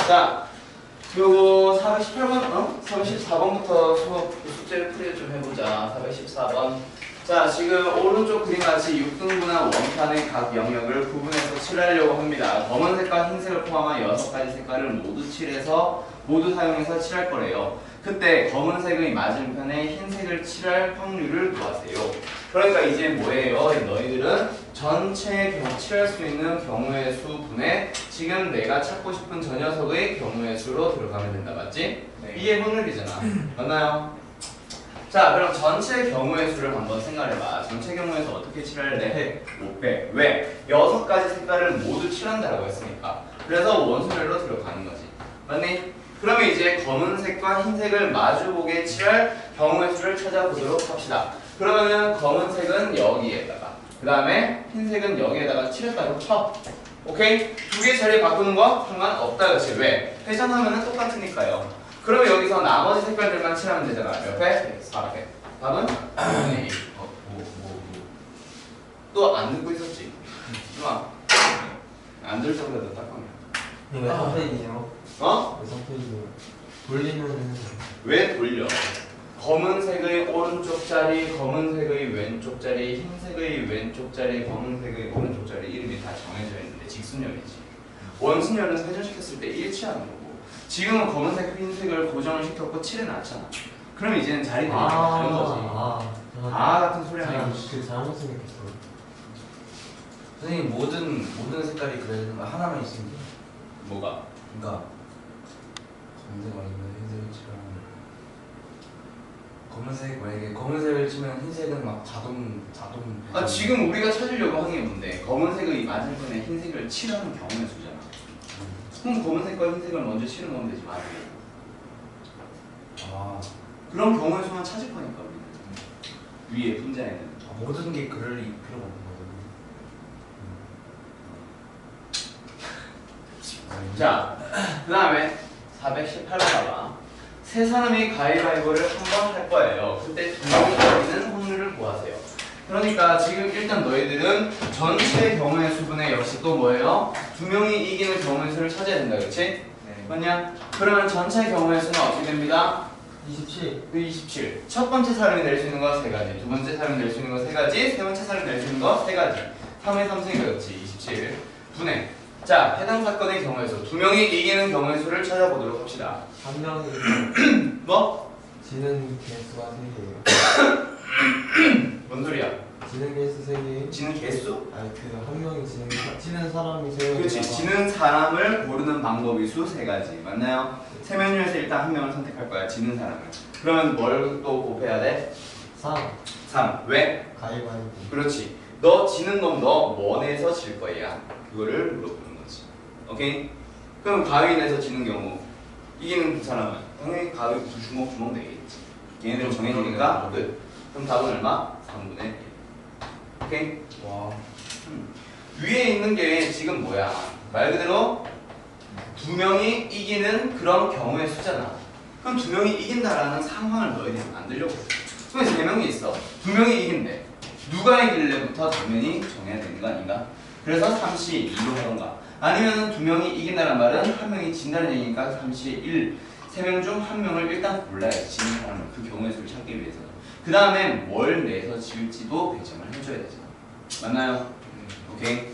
자, 요거 418번, 414번부터 숙제를 풀이 좀 해보자. 414번. 자, 지금 오른쪽 그림같이 6등분한 원판의 각 영역을 구분해서 칠하려고 합니다. 검은색과 흰색을 포함한 6가지 색깔을 모두 사용해서 칠할 거래요. 그때 검은색의 맞은편에 흰색을 칠할 확률을 구하세요. 그러니까 이제 뭐예요? 너희들은 전체 칠할 수 있는 경우의 수 분의 지금 내가 찾고 싶은 저 녀석의 경우의 수로 들어가면 된다. 맞지? 네. 이게 확률이잖아. 맞나요? 자, 그럼 전체 경우의 수를 한번 생각해봐. 전체 경우에서 어떻게 칠할래? 500. 왜? 6가지 색깔을 모두 칠한다라고 했으니까. 그래서 원소별로 들어가는 거지. 맞니? 그러면 이제 검은색과 흰색을 마주보게 칠할 경우의 수를 찾아보도록 합시다. 그러면은 검은색은 여기에다가, 그 다음에 흰색은 여기에다가 칠했다고 쳐. 오케이? 두 개 자리 바꾸는 거 상관없다. 그렇지? 왜? 회전하면은 똑같으니까요. 그러면 여기서 나머지 색깔들만 칠하면 되잖아. 몇 회? 400. 답은? 2분의 1. 또 안 듣고 있었지? 좋아. 안 들을 때보다 딱 하면. 왜 3페이지요? 어? 왜 3페이지요? 돌리면은 왜 돌려? 검은색의 오른쪽 자리, 검은색의 왼쪽 자리, 흰색의 왼쪽 자리, 검은색의 오른쪽 자리 이름이 다 정해져 있는데 직순열이지. 원순열은 회전시켰을 때 일치하는 거고 지금은 검은색, 흰색을 고정을 시켰고 칠해놨잖아. 그럼 이제는 자리들이 다른 거지. 같은 소리 하는 거지. 그 잘못 생각했어요. 선생님 모든 색깔이 그래야 되는 거 하나만 있으면 돼. 뭐가? 그러니까 검은색 아니면 흰색을 칠하면 검은색 만약에 검은색을 치면 흰색은 막 자동 지금 우리가 찾으려고 하는 게 뭔데? 검은색의 맞은편에 흰색을 칠하는 경우의 수잖아. 그럼 검은색과 흰색을 먼저 칠은 거면 되지 말고. 그런 경우의 수만 찾을 거니까 우리는. 위에 분자에는. 모든 게 그럴 필요가 없는 거거든요. 자, 그 다음에 418번 봐봐. 세 사람이 가위바위보를 한 번 할 거예요. 그때 두 명이 이기는 확률을 구하세요. 그러니까 지금 일단 너희들은 전체 경우의 수분에 역시 또 뭐예요? 두 명이 이기는 경우의 수를 찾아야 된다. 그렇지? 네. 맞냐? 그러면 전체 경우의 수는 어떻게 됩니다? 27. 27. 첫 번째 사람이 낼 수 있는 거 3가지, 두 번째 사람이 낼 수 있는 거 3가지, 세 번째 사람이 낼 수 있는 거 3가지. 3의 3승이 그렇지. 27 분의. 자, 해당 사건의 경우에서 두 명이 이기는 경우의 수를 찾아보도록 합시다. 한 명이 뭐? 지는 개수가 3개예요. 뭔 소리야? 지는 개수 3개. 지는 개수? 아니 그 한 명이 지는 사람이 3명이. 그렇지. 지는 사람을 고르는 방법이 수 3가지. 맞나요? 세 명 중에서 일단 한 명을 선택할 거야. 지는 사람을. 그러면 뭘 또 곱해야 돼? 3. 3. 왜? 가위바위보. 그렇지. 너 지는 놈 너 뭐 내서 질 거야? 그거를 물어보는 거지. 오케이? 그럼 가위 내서 지는 경우 이기는 그 사람은 당연히 가위 주먹 내겠지. 걔네들은 정해지니까 끝. 그럼 답은 얼마? 3분의 1. 오케이? 와. 위에 있는 게 지금 뭐야? 말 그대로 두 명이 이기는 그런 경우의 수잖아. 그럼 두 명이 이긴다라는 상황을 너희들이 만들려고 했어. 그럼 세 명이 있어. 두 명이 이긴대. 누가 이길래부터 당연히 정해야 되는 거 아닌가? 그래서 3시 2로 하던가. 아니면 두 명이 이긴다는 말은 한 명이 진다는 얘기니까 3시 1. 세 명 중 한 명을 일단 골라야지. 지는 사람을 그 경우의 수를 찾기 위해서는. 그 다음에 뭘 내서 지을지도 배정을 해줘야 되잖아. 맞나요? 오케이.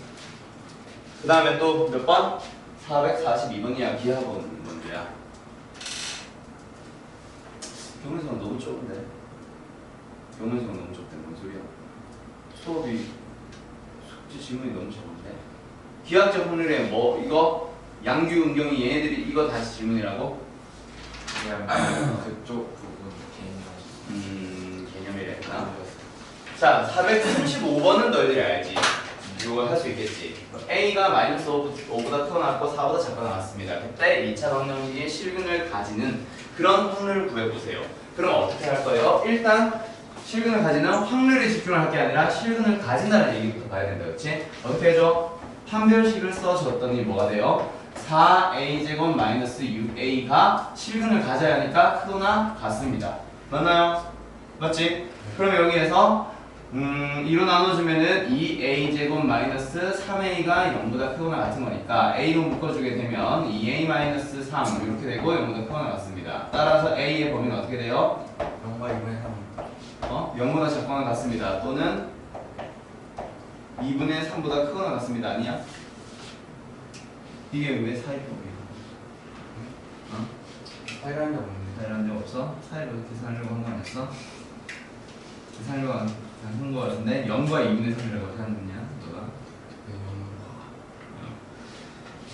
그 다음에 또 몇 번? 442번이야. 기하번 문제야. 교문수는 너무 좁은데. 교문수는 너무 좁대. 뭔 소리야? 수업이 숙제 질문이 너무 적은데. 기하적 확률에 뭐 이거 양규 은경이 얘네들이 이거 다시 질문이라고? 그냥 그쪽 부분 개념이래. 자, 435번은 너희들이 알지? 이거 할 수 있겠지. A가 마이너스 5보다 더 낮고 4보다 작고 나왔습니다. 그때 2차 방정식의 실근을 가지는 그런 확률을 구해보세요. 그럼 어떻게 할 거예요? 일단 실근을 가지는 확률에 집중을 할 게 아니라 실근을 가진다는 얘기부터 봐야 된다. 그렇지? 어떻게 해줘? 판별식을 써줬더니 뭐가 돼요? 4a제곱 마이너스 6a가 실근을 가져야 하니까 크거나 같습니다. 맞나요? 맞지? 그럼 여기에서 2로 나눠주면은 2a제곱 마이너스 3a가 0보다 크거나 같은 거니까 a로 묶어주게 되면 2a 마이너스 3 이렇게 되고 0보다 크거나 같습니다. 따라서 a의 범위는 어떻게 돼요? 0과 2분의 3. 0보다 작거나 같습니다. 또는 2분의 3보다 크거나 같습니다. 아니야? 이게 왜 사일 범위야? 사이라는 게 없는데. 사일한 적 없어? 사일을 계산하려고 한 거 아니었어? 계산하려고 한 거 같은데 0과 2분의 3이라고 생각했냐? 너가?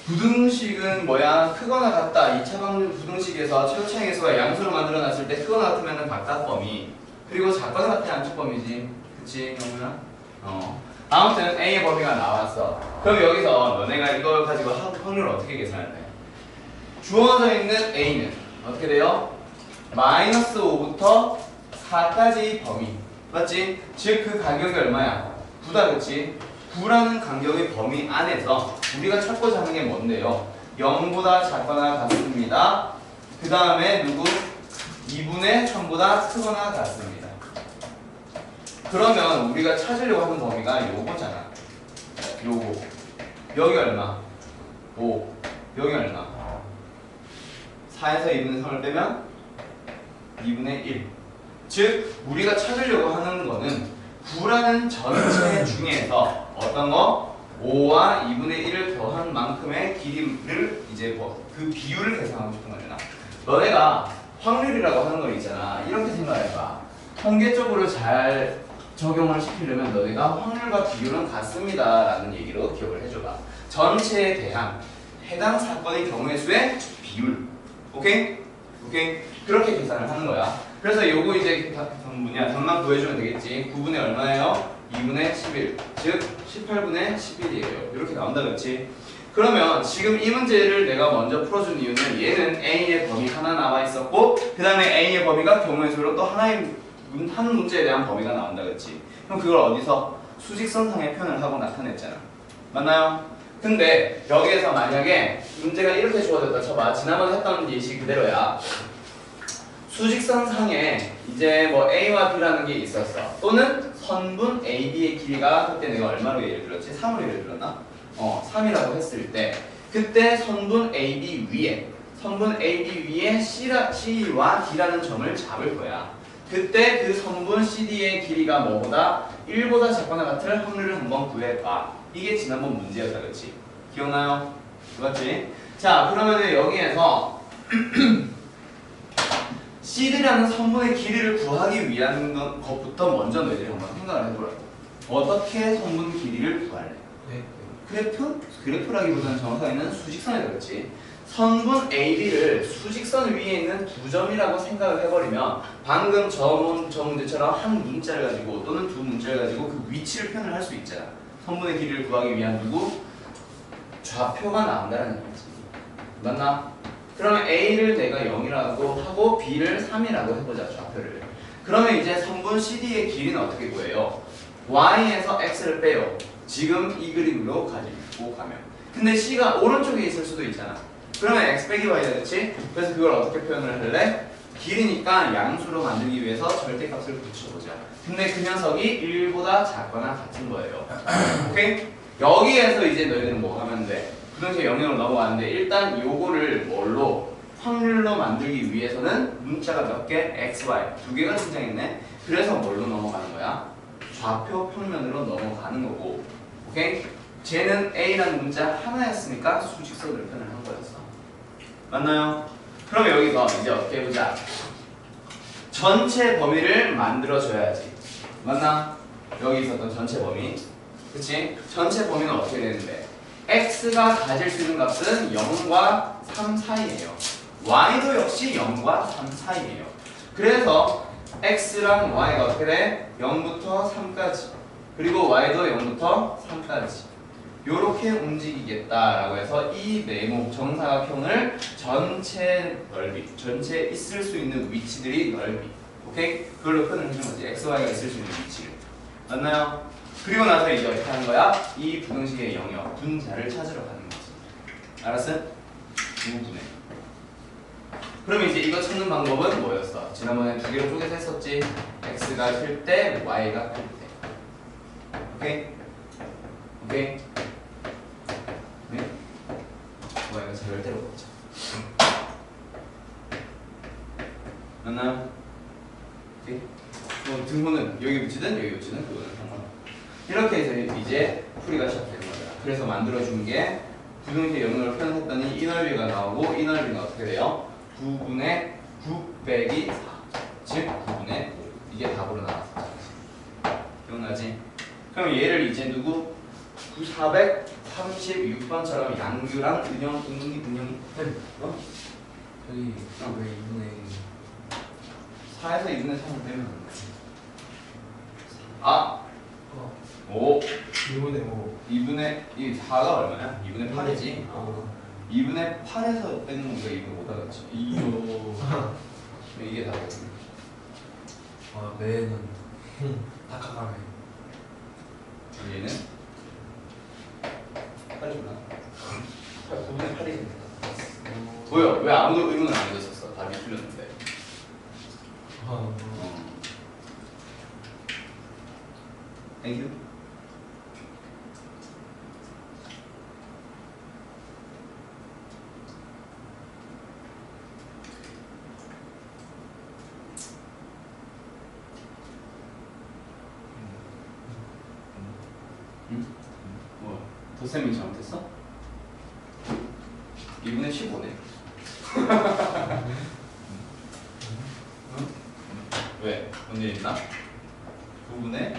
부등식은 뭐야? 크거나 같다. 2차 방정 부등식에서 최고차항의 수가 양수로 만들어놨을 때 크거나 같으면 바깥 범위, 그리고 작거나 같으면 안쪽 범위지. 그치 경우야? 아무튼 A의 범위가 나왔어. 그럼 여기서 너네가 이걸 가지고 확률을 어떻게 계산할래? 주어져 있는 A는 어떻게 돼요? 마이너스 5부터 4까지 범위, 맞지? 즉 그 간격이 얼마야? 9다, 그치? 9라는 간격의 범위 안에서 우리가 찾고자 하는 게 뭔데요? 0보다 작거나 같습니다. 그 다음에 누구? 2분의 3보다 크거나 같습니다. 그러면 우리가 찾으려고 하는 범위가 요거잖아. 요거. 여기 얼마? 5. 여기 얼마? 4에서 2분의 3을 빼면 2분의 1. 즉 우리가 찾으려고 하는 거는 9라는 전체 중에서 어떤 거? 5와 2분의 1을 더한 만큼의 길이를 이제 그 비율을 계산하고 싶은 거잖아. 너네가 확률이라고 하는 거 있잖아. 이렇게 생각해봐. 통계적으로 잘 적용을 시키려면 너네가 확률과 비율은 같습니다 라는 얘기로 기억을 해줘봐. 전체에 대한 해당 사건의 경우의 수의 비율. 오케이? 오케이? 그렇게 계산을 하는 거야. 그래서 요거 이제 답만 구해주면 되겠지. 9분의 얼마예요? 2분의 11. 즉 18분의 11이에요. 이렇게 나온다, 그렇지? 그러면 지금 이 문제를 내가 먼저 풀어준 이유는 얘는 A의 범위 하나 나와 있었고 그 다음에 A의 범위가 경우의 수로 또 한 문제에 대한 범위가 나온다, 그렇지? 그럼 그걸 어디서? 수직선상에 표현을 하고 나타냈잖아. 맞나요? 근데 여기에서 만약에 문제가 이렇게 주어졌다 쳐봐. 지난번에 했던 예시 그대로야. 수직선상에 이제 뭐 A와 B라는 게 있었어. 또는 선분 AB의 길이가 그때 내가 얼마로 예를 들었지? 3으로 예를 들었나? 3이라고 했을 때 그때 선분 AB 위에 C와 D라는 점을 잡을 거야. 그때 그 선분 CD의 길이가 뭐보다 1보다 작거나 같을 확률을 한번 구해봐. 이게 지난번 문제였다, 그렇지? 기억나요? 맞지? 자, 그러면 여기에서 CD라는 선분의 길이를 구하기 위한 것부터 먼저 너희들이 한번 생각을 해보라고. 어떻게 선분 길이를 구할래? 그래프라기보다는 정확하게는 수직선이다, 그렇지? 선분 AB를 수직선 위에 있는 두 점이라고 생각을 해버리면 방금 저 문제처럼 한 문자를 가지고 또는 두 문자를 가지고 그 위치를 표현을 할 수 있잖아. 선분의 길이를 구하기 위한 누구? 좌표가 나온다는 얘기지. 맞나? 그러면 A를 내가 0이라고 하고 B를 3이라고 해보자, 좌표를. 그러면 이제 선분 CD의 길이는 어떻게 구해요? Y에서 X를 빼요. 지금 이 그림으로 가지고 가면. 근데 C가 오른쪽에 있을 수도 있잖아. 그러면 X 빼기 Y다, 그렇지? 그래서 그걸 어떻게 표현을 할래? 길이니까 양수로 만들기 위해서 절대값을 붙여보자. 근데 그 녀석이 1보다 작거나 같은 거예요. 오케이? 여기에서 이제 너희들은 뭐 하면 돼? 부등식 영역으로 넘어가는데 일단 요거를 뭘로? 확률로 만들기 위해서는 문자가 몇 개? X, Y 두 개가 등장했네. 그래서 뭘로 넘어가는 거야? 좌표 평면으로 넘어가는 거고. 오케이? 쟤는 A라는 문자 하나였으니까 수직선으로 표현을 한 거였어. 맞나요? 그럼 여기서 이제 어떻게 해보자. 전체 범위를 만들어줘야지. 맞나? 여기 있었던 전체 범위. 그치? 전체 범위는 어떻게 되는데? X가 가질 수 있는 값은 0과 3 사이예요. Y도 역시 0과 3 사이예요. 그래서 X랑 Y가 어떻게 돼? 0부터 3까지. 그리고 Y도 0부터 3까지. 요렇게 움직이겠다라고 해서 이 네모 정사각형을 전체 넓이, 전체 있을 수 있는 위치들이 넓이, 오케이? 그걸로 표현을 해주는 거지. X, Y가 있을 수 있는 위치를. 맞나요? 그리고 나서 이제 어떻게 하는 거야? 이 부등식의 영역, 분자를 찾으러 가는 거지. 알았어? 두분해. 그럼 이제 이거 찾는 방법은 뭐였어? 지난번에 두 개로 쪼개서 했었지. X가 클 때, Y가 클 때. 오케이? 오케이? 네? 뭐야 이거 절대로 먹자. 하나. 오케이? 뭐 등호는 여기 붙이든 여기 붙이든 그거는 상관없어. 이렇게 해서 이제 풀이가 시작되는 거야. 그래서 만들어준 게 부등식 영역을 표현했더니 이 넓이가 나오고 이 넓이가 어떻게 돼요? 9분의 9 빼기 4. 즉 9분의 5. 이게 답으로 나왔어. 기억나지? 그럼 얘를 이제 누구? 436번처럼 양규랑 은영이 어? 저기 왜 이분의 4에서 2분의 3을 빼면 되는 거지. 아! 어. 5 2분의 5 2분의 이 4가 얼마야? 2분의 8이지? 어. 2분의 8에서 빼는 건 우리가 2분의 5다 그랬지? 2요 이게 답이거든. 아 매는 다카가메 얘는 8이구나. 9분의 8이 됩니다. 뭐야? 왜 아무도 의문을 안 해줬었어? 답이 틀렸는데. 땡큐. 응? 뭐 도쌤이 잘못했어? 2분의 15네. 왜? 뭔 일 있나? 9분의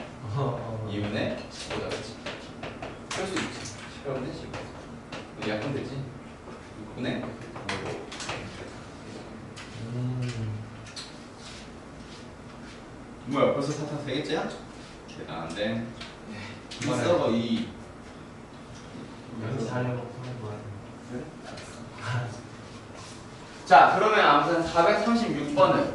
2분의 15다 그랬지. 그럴 수 있지. 18분의 15. 약분 되지? 6분의 5. 뭐야? 벌써 사탕 3개째야? 대단한데. 이 서버 2. 여기 자려고 하는 거야. 자, 그러면 아무튼 436번은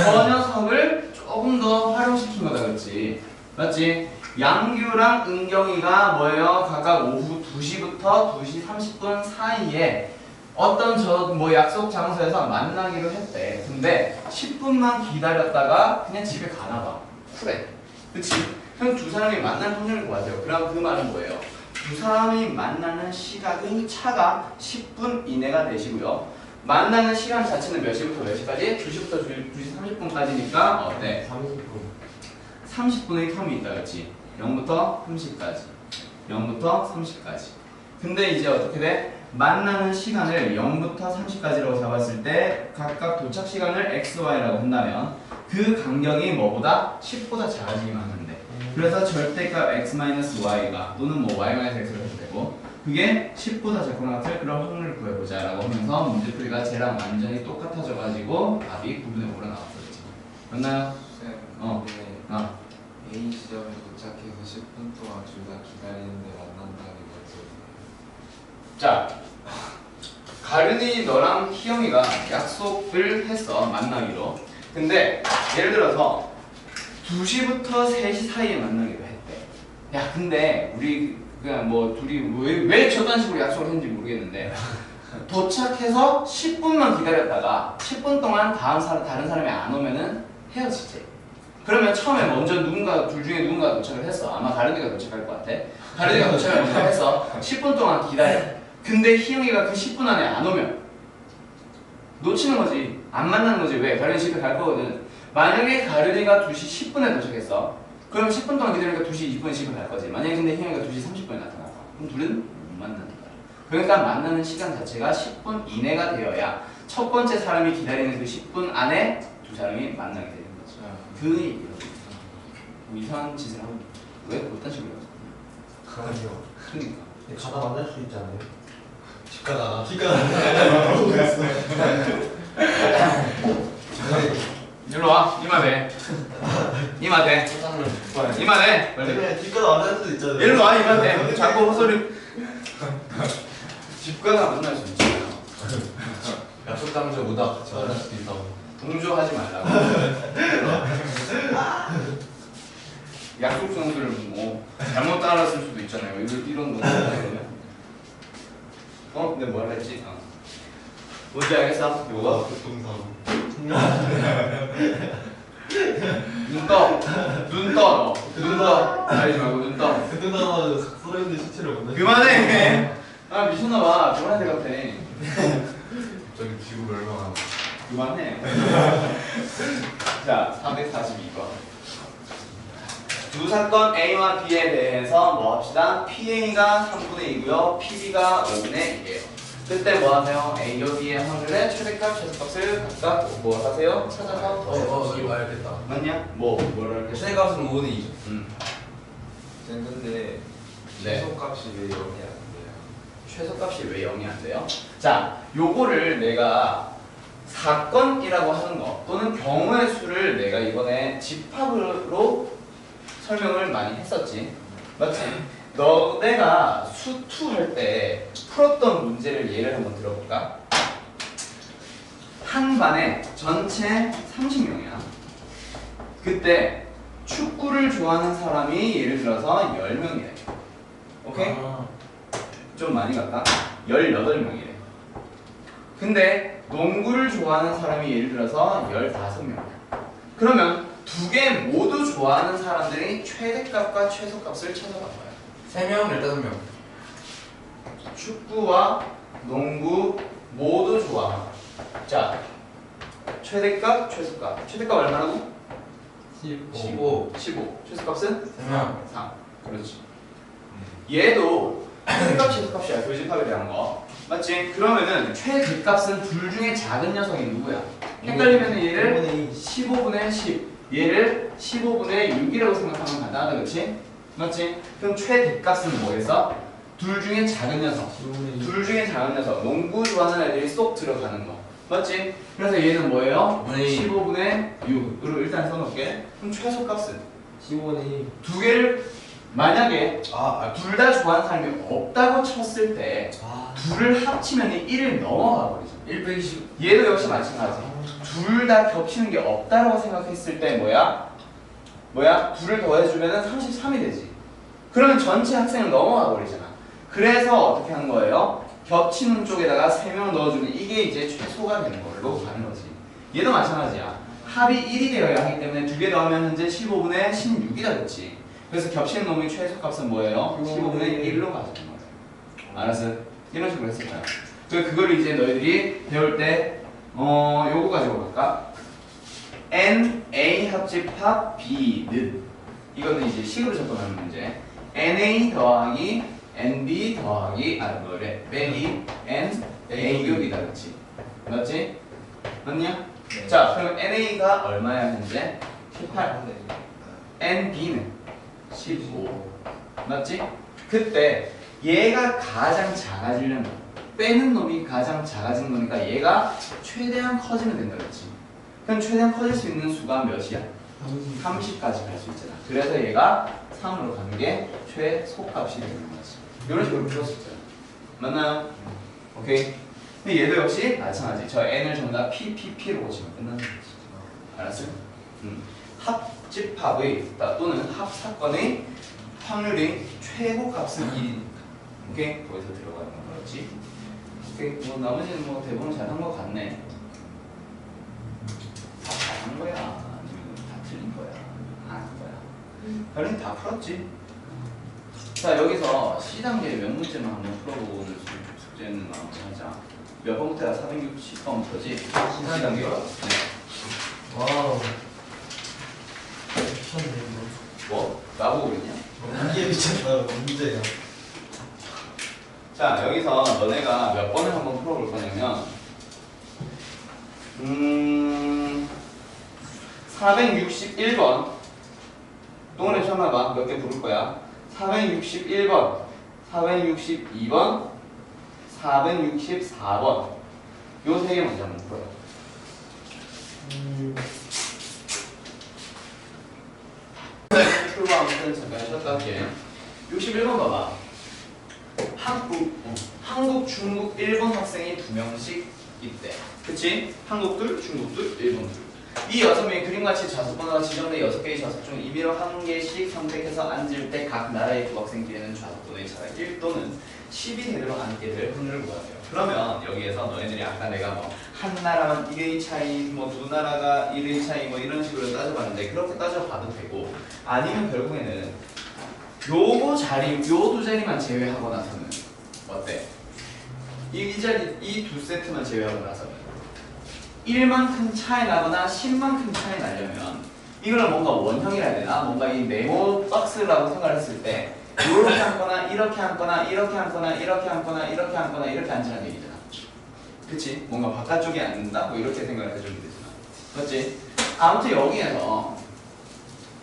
저 녀석을 조금 더 활용시킨 거다, 그렇지? 맞지? 양규랑 은경이가 뭐예요? 각각 오후 2시부터 2시 30분 사이에 어떤 뭐 약속 장소에서 만나기로 했대. 근데 10분만 기다렸다가 그냥 집에 가나 봐. 쿨해. 그치? 그럼 두 사람이 만날 확률을 구하세요. 그럼 그 말은 뭐예요? 두 사람이 만나는 시각의 차가 10분 이내가 되시고요. 만나는 시간 자체는 몇 시부터 몇 시까지? 2시부터 2시 30분까지니까 어때? 30분 30분의 텀이 있다 그렇지? 0부터 30까지 0부터 30까지 근데 이제 어떻게 돼? 만나는 시간을 0부터 30까지라고 잡았을 때 각각 도착 시간을 x, y라고 한다면 그 간격이 뭐보다? 10보다 작아지기만 하면 돼. 그래서 절대값 x-y가 또는 뭐 y-x로 해도 되고 그게 10보다 작거나 같을 그런 확률을 구해보자 라고 하면서 문제풀이가 쟤랑 완전히 똑같아져 가지고 답이 9분의 5로 나왔어. 그치? 맞나요? 쌤, 어. 근데 어. A 지점에 도착해서 10분 동안 둘 다 기다리는데 만난다는 거죠. 자, 가른이 너랑 희영이가 약속을 했어, 만나기로. 근데 예를 들어서 2시부터 3시 사이에 만나기로 했대. 야, 근데 우리 그냥 뭐 둘이 왜 저딴 식으로 약속을 했는지 모르겠는데 도착해서 10분만 기다렸다가 10분 동안 다른 사람이 안 오면은 헤어지지. 그러면 처음에 먼저 둘 중에 누군가 도착을 했어. 아마 가른이가 도착할 것 같아. 가른이가 도착을 먼저 해서 10분 동안 기다려. 근데 희영이가 그 10분 안에 안 오면 놓치는 거지. 안 만나는 거지. 왜? 가른이 집에 갈 거거든. 만약에 가른이가 2시 10분에 도착했어. 그럼 10분 동안 기다리니까 2시 20분에 집에 갈 거지. 만약에 근데 희영이가 2시 30분에 나타났어. 그럼 둘은 못 만나는 거야. 그러니까 만나는 시간 자체가 10분 이내가 되어야 첫 번째 사람이 기다리는 그 10분 안에 두 사람이 만나게 되는 거지. 그 얘기로 뭐 이상한 짓을 하고 왜 그딴 식으로 해서 그럼요. 그러니까 가다 만날 수 있지 않아요? 집 가다가 일로 와 이마대 이마대 이마대 그냥 집 가다 만날 수도 있잖아요. 일로 와 이마대 자꾸 헛소리 집 가다 만날 수 있잖아요. 약속 당주 오다 같이 만날 수도 있다고. 동조하지 말라고. 약속 정도를 뭐 잘못 따랐을 수도 있잖아요. 이런 거. 어? 근데 뭐 했지? 뭔지 알겠어? 요거? 교통사고. 눈 떠. 눈 떠. 눈 떠. 가리지 말고 눈 떠. 그때 나가서 쓰러있는 시체를 만나. 그만해. 아 미쳤나봐. 그만해 같아. 저기 지구 멸망하고. 그만해. 자, 342번. 두 사건 A와 B에 대해서 뭐 합시다? PA가 3분의 2고요. PB가 5분의 2예요. 그때 뭐 하세요? A와 B의 확률의 최대값, 최소값을 각각 뭐 하세요? 찾아서 더해보시오. 이거 알겠다. 맞냐? 뭐를 할게? 최대값은 5분의 2죠. 쌤 근데 네. 최소값이 왜 0이 안 돼요? 최소값이 왜 0이 안 돼요? 자, 요거를 내가 사건이라고 하는 거 또는 경우의 수를 내가 이번에 집합으로 설명을 많이 했었지. 맞지? 너네가 수2 할 때 풀었던 문제를 예를 한번 들어볼까? 한 반에 전체 30명이야. 그때 축구를 좋아하는 사람이 예를 들어서 10명이래. 오케이? 좀 많이 갔다? 18명이래. 근데 농구를 좋아하는 사람이 예를 들어서 15명이야. 그러면 두 개 모두 좋아하는 사람들이 최대값과 최소값을 찾아간 거야. 3명, 15명. 축구와 농구 모두 좋아하는. 자, 최대값, 최소값. 최대값 얼마라고? 15. 15. 최소값은? 3명. 3. 그렇지. 얘도 최대값, 최소값이야. 교집합에 대한 거. 맞지? 그러면은 최대값은 둘 중에 작은 녀석이 누구야? 헷갈리면 얘를 15분의 10. 얘를 15분의 6이라고 생각하면 간단하다. 그렇지? 맞지? 그럼 최대값은 뭐겠어? 둘 중에 작은 녀석. 둘 중에 작은 녀석. 농구 좋아하는 애들이 쏙 들어가는 거. 맞지? 그래서 얘는 뭐예요? 15분의 6으로 일단 써놓을게. 그럼 최소값은? 15분의 두 개를 만약에 둘 다 좋아하는 사람이 없다고 쳤을 때 둘을 합치면 1을 넘어가 버리죠. 1 빼기 10. 얘도 역시 마찬가지. 둘 다 겹치는 게 없다라고 생각했을 때 뭐야? 둘을 더해주면 33이 되지. 그러면 전체 학생을 넘어가 버리잖아. 그래서 어떻게 하는 거예요? 겹치는 쪽에다가 3명 넣어주면 이게 이제 최소가 되는 걸로 가는 거지. 얘도 마찬가지야. 합이 1이 되어야 하기 때문에 두 개 더하면 현재 15분의 16이다 됐지. 그래서 겹치는 놈의 최소값은 뭐예요? 15분의 1로 가져간 거예요. 알았어? 이런 식으로 했을 거야. 그거를 이제 너희들이 배울 때 요거 가지고 갈까? N, A 합집합 B는 이거는 이제 식으로 접근하는 문제. NA 더하기 NB 더하기 빼기 N, A 교기다 그렇지? 맞지? 맞냐? 네. 자, 그럼 NA가 얼마야 현재? 18. NB는 15. 맞지? 그때 얘가 가장 작아지려면 빼는 놈이 가장 작아진 거니까 얘가 최대한 커지면 된다 그랬지. 그럼 최대한 커질 수 있는 수가 몇이야? 30까지 갈 수 있잖아. 그래서 얘가 3으로 가는 게 최소값이 되는 거지. 이런 식으로 풀었었잖아. 맞나요? 오케이. 근데 얘도 역시 마찬가지. 저 n을 전부 다 PPP로 고치면 끝나는 거지. 알았어요? 합집합의 또는 합사건의 확률이 최고값은 1이니까. 오케이? 거기서 들어가는 거였지. 오케이. 뭐 나머지는 뭐 대부분 잘한 거 같네. 다 잘한 거야. 아니면 다 틀린 거야. 안 한 거야. 별은 다 풀었지. 자, 여기서 C단계 몇 문제만 한번 풀어보는 숙제는 하자. 몇 번부터야? 460번부터지? C단계가. 네. 와우. 미쳤네 뭐? 나보고 그랬냐? 이거. 이게 미쳤다 문제가. 자, 여기서 너네가 몇 번을 한번 풀어볼 거냐면 461번 동원의 시험해봐. 몇 개 부를 거야? 461번 462번 464번 요 세 개 먼저 한번 풀어요. 풀고 아무튼 잠깐 쉬었다 할게. 61번 봐봐. 한국, 중국, 일본 학생이 2명씩 있대. 그치? 한국 둘, 중국 둘, 일본 둘. 이 6명이 그림같이 좌석번호가 지정된 6개의 좌석 중 임의로 한 개씩 선택해서 앉을 때 각 나라의 국학생끼리는 좌석번호의 차가 1 또는 10이 되도록 앉게 될 확률을 구하세요. 그러면 여기에서 너희들이 아까 내가 뭐 한 나라만 1의 차이, 뭐 두 나라가 1의 차이 뭐 이런 식으로 따져봤는데 그렇게 따져봐도 되고 아니면 결국에는 요거 자리, 요 두 자리만 제외하고 나서는 어때? 이 자리, 이 두 세트만 제외하고 나서는 1만큼 차이 나거나 10만큼 차이 나려면 이걸 뭔가 원형이라 해야 되나? 뭔가 이 네모 박스라고 생각을 했을 때 이렇게 앉거나 이렇게 앉거나 이렇게 앉거나 이렇게 앉거나 이렇게 앉거나 이렇게 앉으라는 얘기잖아. 그치? 뭔가 바깥쪽에 앉는다? 뭐 이렇게 생각을 해주면 되잖아. 맞지? 아무튼 여기에서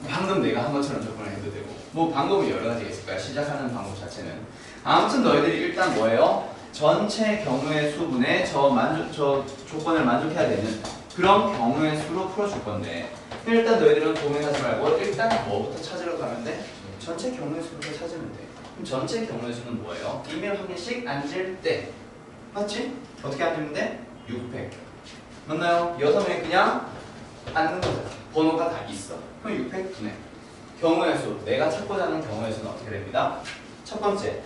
방금 내가 한 것처럼 접근을 해도 되고 뭐 방법이 여러 가지가 있을 거야. 시작하는 방법 자체는. 아무튼 너희들이 일단 뭐예요? 전체 경우의 수분에 저 조건을 만족해야 되는 그런 경우의 수로 풀어줄 건데 일단 너희들은 고민하지 말고 일단 뭐부터 찾으러 가면 돼? 전체 경우의 수부터 찾으면 돼. 그럼 전체 경우의 수는 뭐예요? 이면 한 개씩 앉을 때 맞지? 어떻게 앉으면 돼? 600 맞나요? 6명이 그냥 앉는 거잖아. 번호가 다 있어. 그럼 600 분해 경우의 수, 내가 찾고자 하는 경우의 수는 어떻게 됩니다? 첫 번째,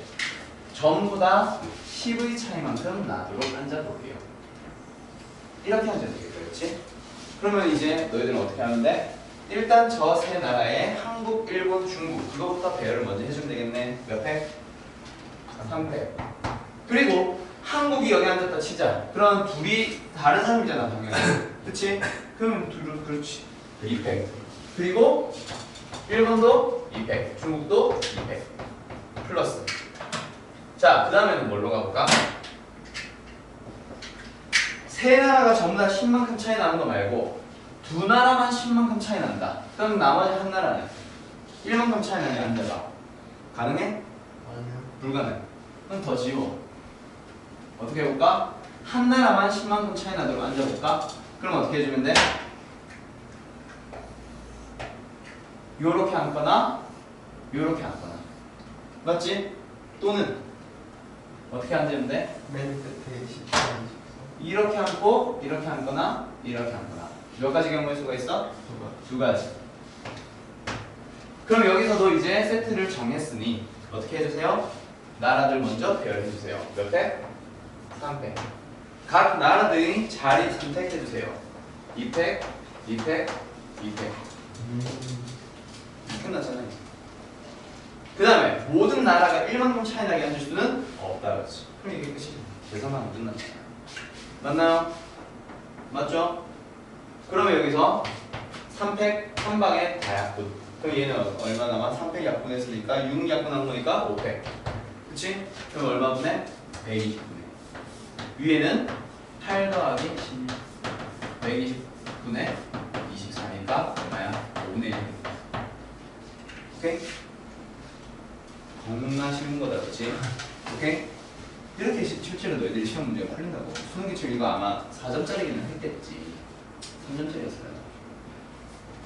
전부 다 10의 차이만큼 나도록 앉아볼게요. 이렇게 앉아야 되겠죠, 그렇지? 그러면 이제 너희들은 어떻게 하면 돼? 일단 저 세 나라의 한국, 일본, 중국 그거부터 배열을 먼저 해주면 되겠네. 몇 팩? 3팩. 그리고 한국이 여기 앉았다 치자. 그럼 둘이 다른 사람이잖아, 당연히. 그치? 그럼 둘은 그렇지. 2팩. 그리고 일본도 2팩, 중국도 2팩. 플러스. 자, 그 다음에는 뭘로 가볼까? 세 나라가 전부 다 10만큼 차이 나는 거 말고 두 나라만 10만큼 차이 난다. 그럼 나머지 한 나라는 1만큼 차이 나게 앉아봐. 가능해? 아니요. 불가능. 그럼 더 지워. 어떻게 해볼까? 한 나라만 10만큼 차이 나도록 앉아볼까? 그럼 어떻게 해주면 돼? 요렇게 앉거나 요렇게 앉거나 맞지? 또는 어떻게 앉으면 돼? 맨 끝에 10번. 이렇게 앉고 이렇게 앉거나 이렇게 앉거나 몇 가지 경우의 수가 있어? 두 가지. 그럼 여기서도 이제 세트를 정했으니 어떻게 해주세요? 나라들 먼저 배열해주세요. 몇 팩? 3팩. 각 나라들이 자리 선택해주세요. 2팩, 2팩, 2팩. 끝났잖아요. 그 다음에 모든 나라가 1만큼 차이 나게 앉을 수는 없다 그렇지. 그럼 이게 끝이지. 계산만 하면 끝났잖아. 맞나요? 맞죠? 그러면 여기서 3팩 한 방에 다 약분. 그럼 얘는 얼마 남아? 3팩 약분했으니까 6 약분한 거니까 5팩. 그치? 그럼 얼마 분해? 120분해. 위에는 8 더하기 16. 120분에 24니까 얼마야? 5분의 1. 오케이? 겁나 쉬운 거다, 그치? 오케이? 이렇게 실제로 너희들이 시험 문제가 풀린다고. 수능기출 이거 아마 4점짜리기는 했겠지. 3점짜리였어요.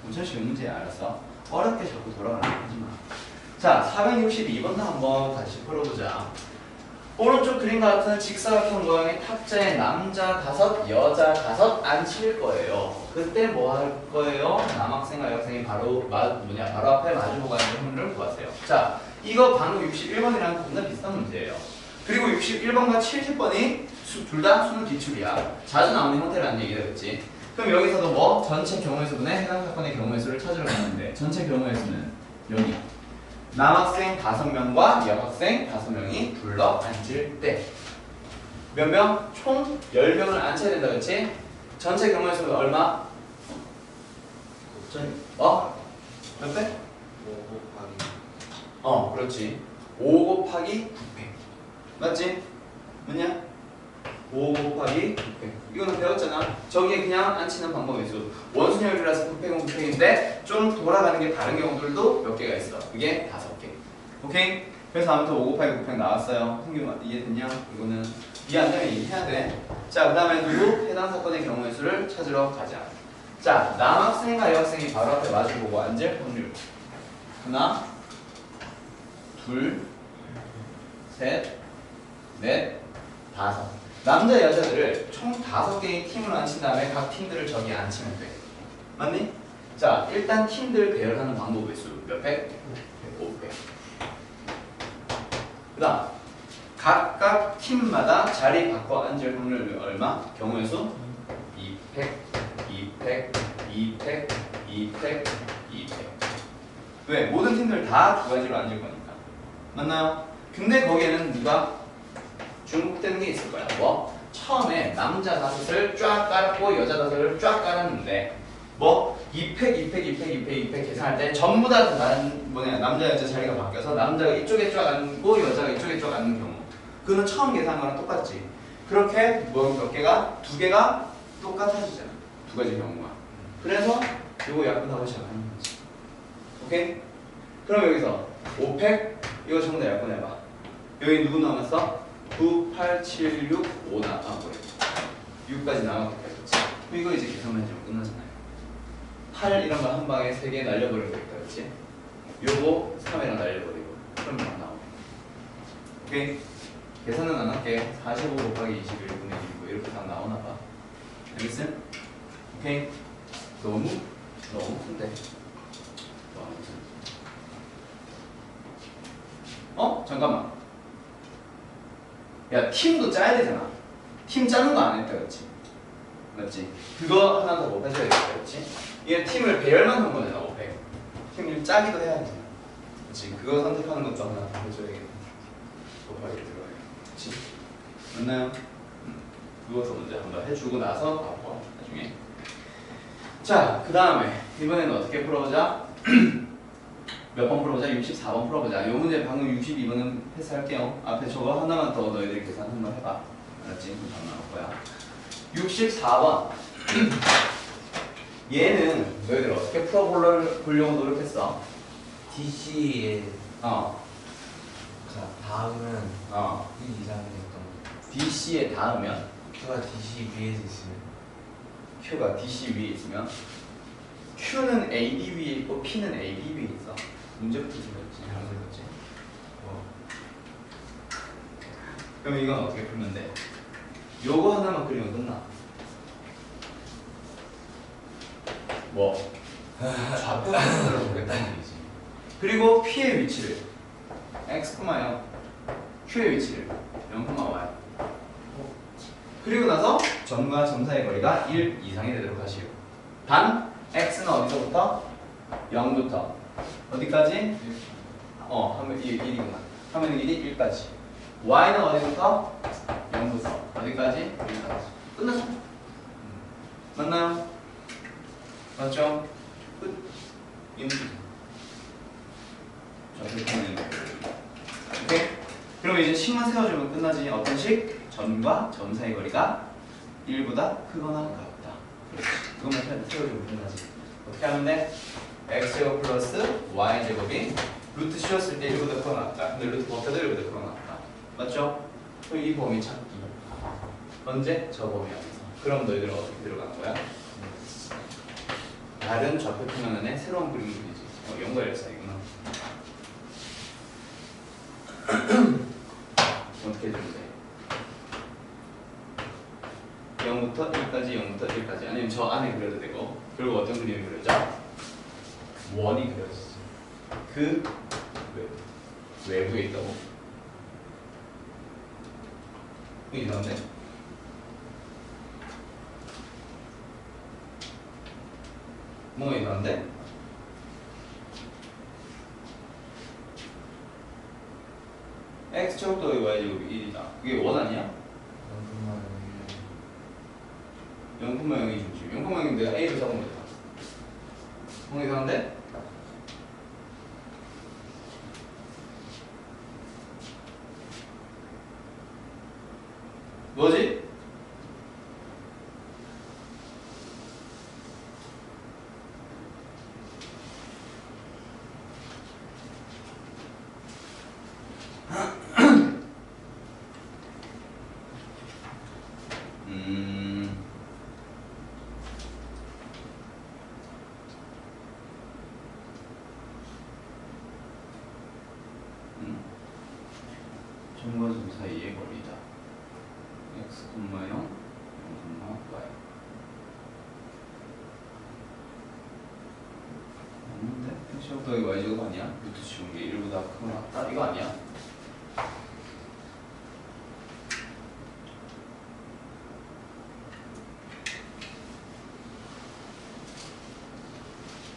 엄청 쉬운 문제야, 알았어? 어렵게 자꾸 돌아가는 거 하지 마. 자, 462번도 한번 다시 풀어보자. 오른쪽 그림과 같은 직사각형 모양의 탁자에 남자 5, 여자 5 앉힐 거예요. 그때 뭐 할 거예요? 남학생과 여학생이 바로 바로 앞에 마주보고 앉는 확률을 구하세요. 자, 이거 방금 61번이랑 겁나 비슷한 문제예요. 그리고 61번과 70번이 둘 다 수능 기출이야. 자주 나오는 형태라는 얘기가 있지. 그럼 여기서도 뭐 전체 경우의 수분에 해당 사건의 경우의 수를 찾으러 가는데 전체 경우의 수는 여기 남학생 5명과 여학생 5명이 둘러 앉을 때 몇 명? 총 10명을 앉혀야 된다 그렇지? 전체 경우의 수는 얼마? 몇 배? 5 곱하기 그렇지. 5 곱하기 9팩 맞지? 맞냐? 5 곱하기 9팩 이거는 배웠잖아. 저기에 그냥 앉히는 방법의 수 원순열이라서 9팩은 9팩인데 좀 돌아가는 게 다른 경우들도 몇 개가 있어. 그게 5개. 오케이? 그래서 아무튼 5 곱하기 9팩 나왔어요. 성규 이해됐냐? 이거는 이해 안 되면 얘기해야 돼. 자, 그 다음에 누구? 해당 사건의 경우의 수를 찾으러 가자. 자, 남학생과 여학생이 바로 앞에 마주보고 앉을 확률 하나 둘 셋 넷 다섯. 남자 여자들을 총 5개의 팀으로 앉힌 다음에 각 팀들을 저기 앉히면 돼. 맞니? 자, 일단 팀들 배열하는 방법의 수 몇 팩? 5팩. 그 다음 각각 팀마다 자리 바꿔 앉을 확률 얼마? 경우의 수? 2팩, 2팩, 2팩, 2팩, 2팩. 왜? 모든 팀들 다 두 가지로 앉을 거니까. 맞나요? 근데 거기에는 누가 중복되는 게 있을 거야. 뭐? 처음에 남자 다섯을 쫙 깔았고 여자 다섯을 쫙 깔았는데 뭐 2팩, 2팩, 2팩, 2팩, 2팩 계산할 때 전부 다 다른 남자 여자 자리가 바뀌어서 남자가 이쪽에 쫙 앉고 여자가 이쪽에 쫙 앉는 경우. 그거는 처음 계산한 거랑 똑같지. 그렇게 뭐 몇 개가 두 개가 똑같아지잖아. 두 가지 경우가. 그래서 이거 약분하고 시작하는 거지. 오케이? 그럼 여기서 5팩 이거 전부 다 약분해봐. 여기 누구 남았어? 9, 8, 7, 6, 5 남았고 6까지 남았겠다. 그렇지? 이거 이제 계산만 해주면 끝나잖아요. 8 이런 거 한 방에 3개 날려버리면 되겠다. 그렇지? 요거 3이랑 날려버리고 그럼 다 나오네. 오케이? 계산은 안 할게. 45 곱하기 21분의 1이고 이렇게 다 나오나 봐. 알겠어? 오케이? 너무 큰데. 잠깐만. 야, 팀도 짜야 되잖아. 팀 짜는 거 안 했다, 그렇지? 맞지? 그거 하나 더 못 해줘야겠다, 그렇지? 얘 팀을 배열만 한 거잖아, 500. 팀을 짜기도 해야 되잖아. 그렇지? 그거 선택하는 것도 하나 더 해줘야겠다. 곱하기 들어가야. 그렇지? 맞나요? 그것도 먼저 한번 해주고 나서 바꿔, 나중에. 자, 그 다음에 이번에는 어떻게 풀어보자? 몇 번 풀어보자? 64번 풀어보자. 이 문제 방금 62번은 패스할게요. 앞에 저거 하나만 더 너희들이 계산 한번 해봐. 알았지? 그럼 나올 거야. 64번. 얘는 너희들 어떻게 풀어보려고 노력했어? DC에 어. 자 다음은 1 이상이었던 DC에 닿으면 Q가 DC 위에서 있으면 Q가 DC 위에 있으면 Q는 AD 위에 있고 P는 AB 위에 있어. 문제부터 생겼지. 잘생겼지. 그럼 이건 어떻게 풀면 돼? 요거 하나만 그리면 끝나. 뭐? 좌표를 보겠다는 얘기지. 그리고 P의 위치를 X, 0 Q의 위치를 0, Y. 그리고 나서 점과 점 사이의 거리가 1 이상이 되도록 하시오. 단 X는 어디서부터? 0부터 어디까지? 하면 1이구나. 하면 길이 1까지. Y는 어디부터? 0부터 어디까지? 1까지. 끝났어. 맞나요? 맞죠? 끝. 이문제. 자, 그렇게 하면 오케이? 그럼 이제 식만 세워주면 끝나지. 어떤 식? 점과 점 사이 거리가 1보다 크거나 같다. 그렇지. 그것만 세워주면 끝나지. 어떻게 하면 돼? x제곱 플러스 y제곱이 루트 씌웠을 때 1보다 크거나 같다. 근데 루트 벗겨도 1보다 크거나 같다. 맞죠? 그럼 이 범위 찾기. 언제? 저 범위 안에서. 그럼 너희들은 어떻게 들어가는 거야? 다른 좌표 평면에 새로운 그림을 그리지. 연구할 사이구나. 어떻게 해주면 돼? 0부터 1까지, 0부터 1까지. 아니면 저 안에 그려도 되고. 그리고 어떤 그림이 그려져? 원이 그려졌어. 그 외부에 있다고. 이상한데? 뭐가 이상한데? x제곱 더하기 y제곱이 1이다. 그게 원 아니야? 0,0이 중심. 0,0이 내가 a를 잡으면 되다. 뭐가 이상한데? 뭐지? 시험 더하기 y제곱 아니야? 루트 지운 게 1보다 크거나 같다? 이거 아니야?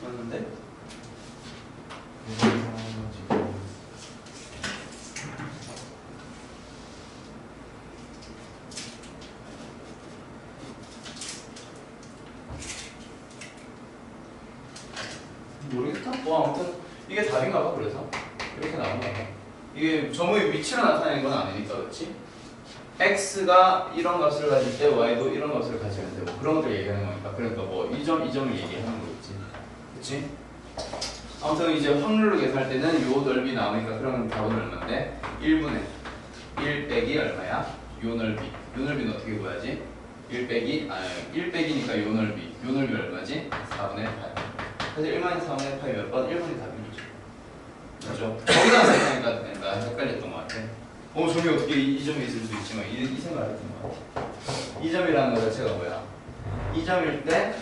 맞는데? 모르겠다. 뭐 아무튼 이게 답인가 봐. 그래서 이렇게 나온가 봐. 이게 점의 위치로 나타내는 건 아니니까 그렇지? x가 이런 값을 가질 때 y도 이런 값을 가지면 돼. 뭐 그런 것들 얘기하는 거니까. 그러니까 뭐 이 점, 이 점을 얘기하는 거겠지. 그렇지? 아무튼 이제 확률로 계산할 때는 요 넓이 나오니까 그러면 답은 얼마인데? 1분의 1 빼기 얼마야? 요 넓이. 요 넓이는 어떻게 구하지? 1 빼기 1 빼기니까 요 넓이. 요 넓이 얼마지? 4분의 8. 그래서 1만이 4분의 8이 몇 번? 1번이 답이죠. 그렇죠? 거기다 생각하니까 내가 헷갈렸던 것 같아. 점이 어떻게 이 점이 있을 수 있지만 이 생각을 했던 것 같아. 이 점이라는 거 자체가 뭐야? 이 점일 때,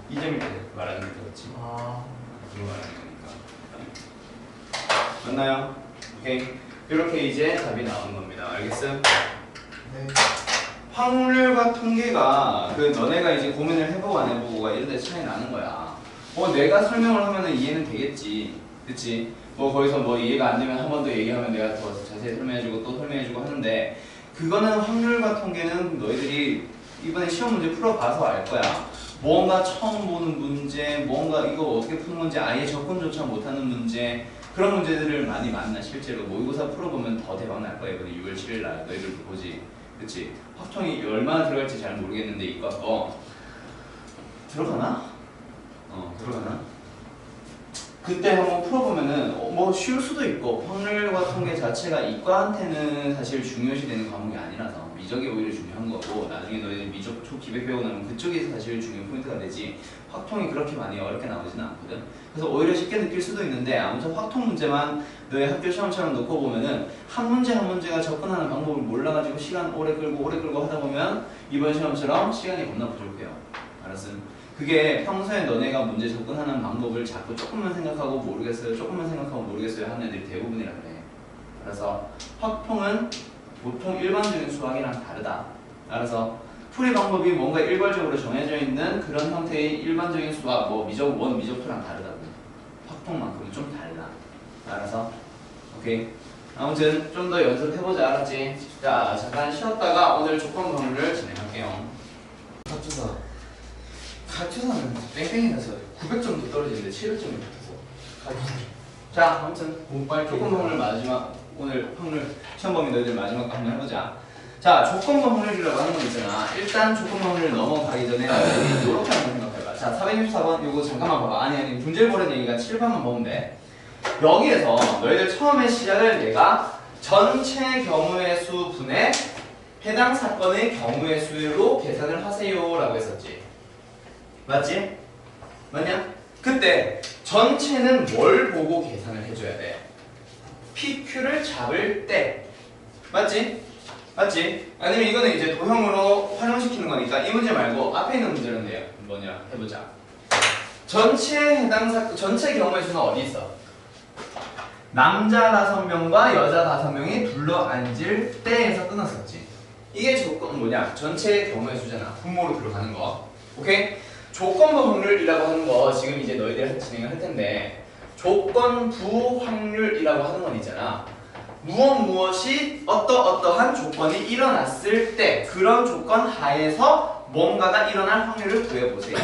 이 점일 때 말하는 게 그렇지. 그거 말하는 거니까. 맞나요? 오케이. 이렇게 이제 답이 나오는 겁니다. 알겠어? 네. 확률과 통계가 너네가 이제 고민을 해보고 안 해보고가 이런 데 차이 나는 거야. 내가 설명을 하면은 이해는 되겠지. 그치? 거기서 이해가 안 되면 한 번 더 얘기하면 내가 더 자세히 설명해주고 또 설명해주고 하는데 그거는 확률과 통계는 너희들이 이번에 시험 문제 풀어봐서 알 거야. 뭔가 처음 보는 문제, 뭔가 이거 어떻게 푸는 건지 아예 접근조차 못하는 문제 그런 문제들을 많이 만나. 실제로 모의고사 풀어보면 더 대박 날 거야. 이번에 6월 7일 날 너희들도 보지. 그치? 확통이 얼마나 들어갈지 잘 모르겠는데 이거 들어가나? 들어가나? 그때 한번 풀어보면은 쉬울 수도 있고 확률과 통계 자체가 이과한테는 사실 중요시 되는 과목이 아니라서 미적이 오히려 중요한 거고 나중에 너희들 미적 초 기백 배우고 나면 그쪽이 사실 중요한 포인트가 되지 확통이 그렇게 많이 어렵게 나오지는 않거든. 그래서 오히려 쉽게 느낄 수도 있는데 아무튼 확통 문제만 너희 학교 시험처럼 놓고 보면은 한 문제 한 문제가 접근하는 방법을 몰라가지고 시간 오래 끌고 하다 보면 이번 시험처럼 시간이 겁나 부족해요. 알았음? 그게 평소에 너네가 문제 접근하는 방법을 자꾸 조금만 생각하고 모르겠어요 하는 애들이 대부분이라 그래. 그래서 확통은 보통 일반적인 수학이랑 다르다. 알아서 풀이 방법이 뭔가 일괄적으로 정해져 있는 그런 형태의 일반적인 수학, 미적 1, 미적 2랑 다르다고. 확통만큼은 좀 달라. 알아서 오케이. 아무튼 좀 더 연습해보자. 알았지? 자, 잠깐 쉬었다가 오늘 조건 방문을 진행할게요. 가투사는 뺑뺑이 나서 900점도 떨어지는데 700점이 붙었어. 자, 아무튼 조건부 확률 마지막 오늘 확률 시험 범위 너희들 마지막 거 한번 해보자. 자, 조건부 확률이라고 하는 거 있잖아. 일단 조건부 확률 넘어가기 전에 너희들이 이렇게 한번 생각해봐. 자, 464번 이거 잠깐만 봐봐. 아니 분질 보는 얘기가 7번만 보면 돼. 여기에서 너희들 처음에 시작을 내가 전체 경우의 수 분의 해당 사건의 경우의 수로 계산을 하세요라고 했었지. 맞지? 맞냐? 그때 전체는 뭘 보고 계산을 해줘야 돼? PQ를 잡을 때. 맞지? 맞지? 아니면 이거는 이제 도형으로 활용시키는 거니까 이 문제 말고 앞에 있는 문제는 뭐냐 해보자. 전체 경우의 수는 어디 있어? 남자 5명과 여자 5명이 둘러앉을 때에서 끊었었지. 이게 조건 뭐냐? 전체 경우의 수잖아. 분모로 들어가는 거. 오케이? 조건부 확률이라고 하는 거 지금 이제 너희들 진행을 할 텐데 조건부 확률이라고 하는 건 있잖아. 무엇이 어떠한 조건이 일어났을 때 그런 조건 하에서 뭔가가 일어날 확률을 구해보세요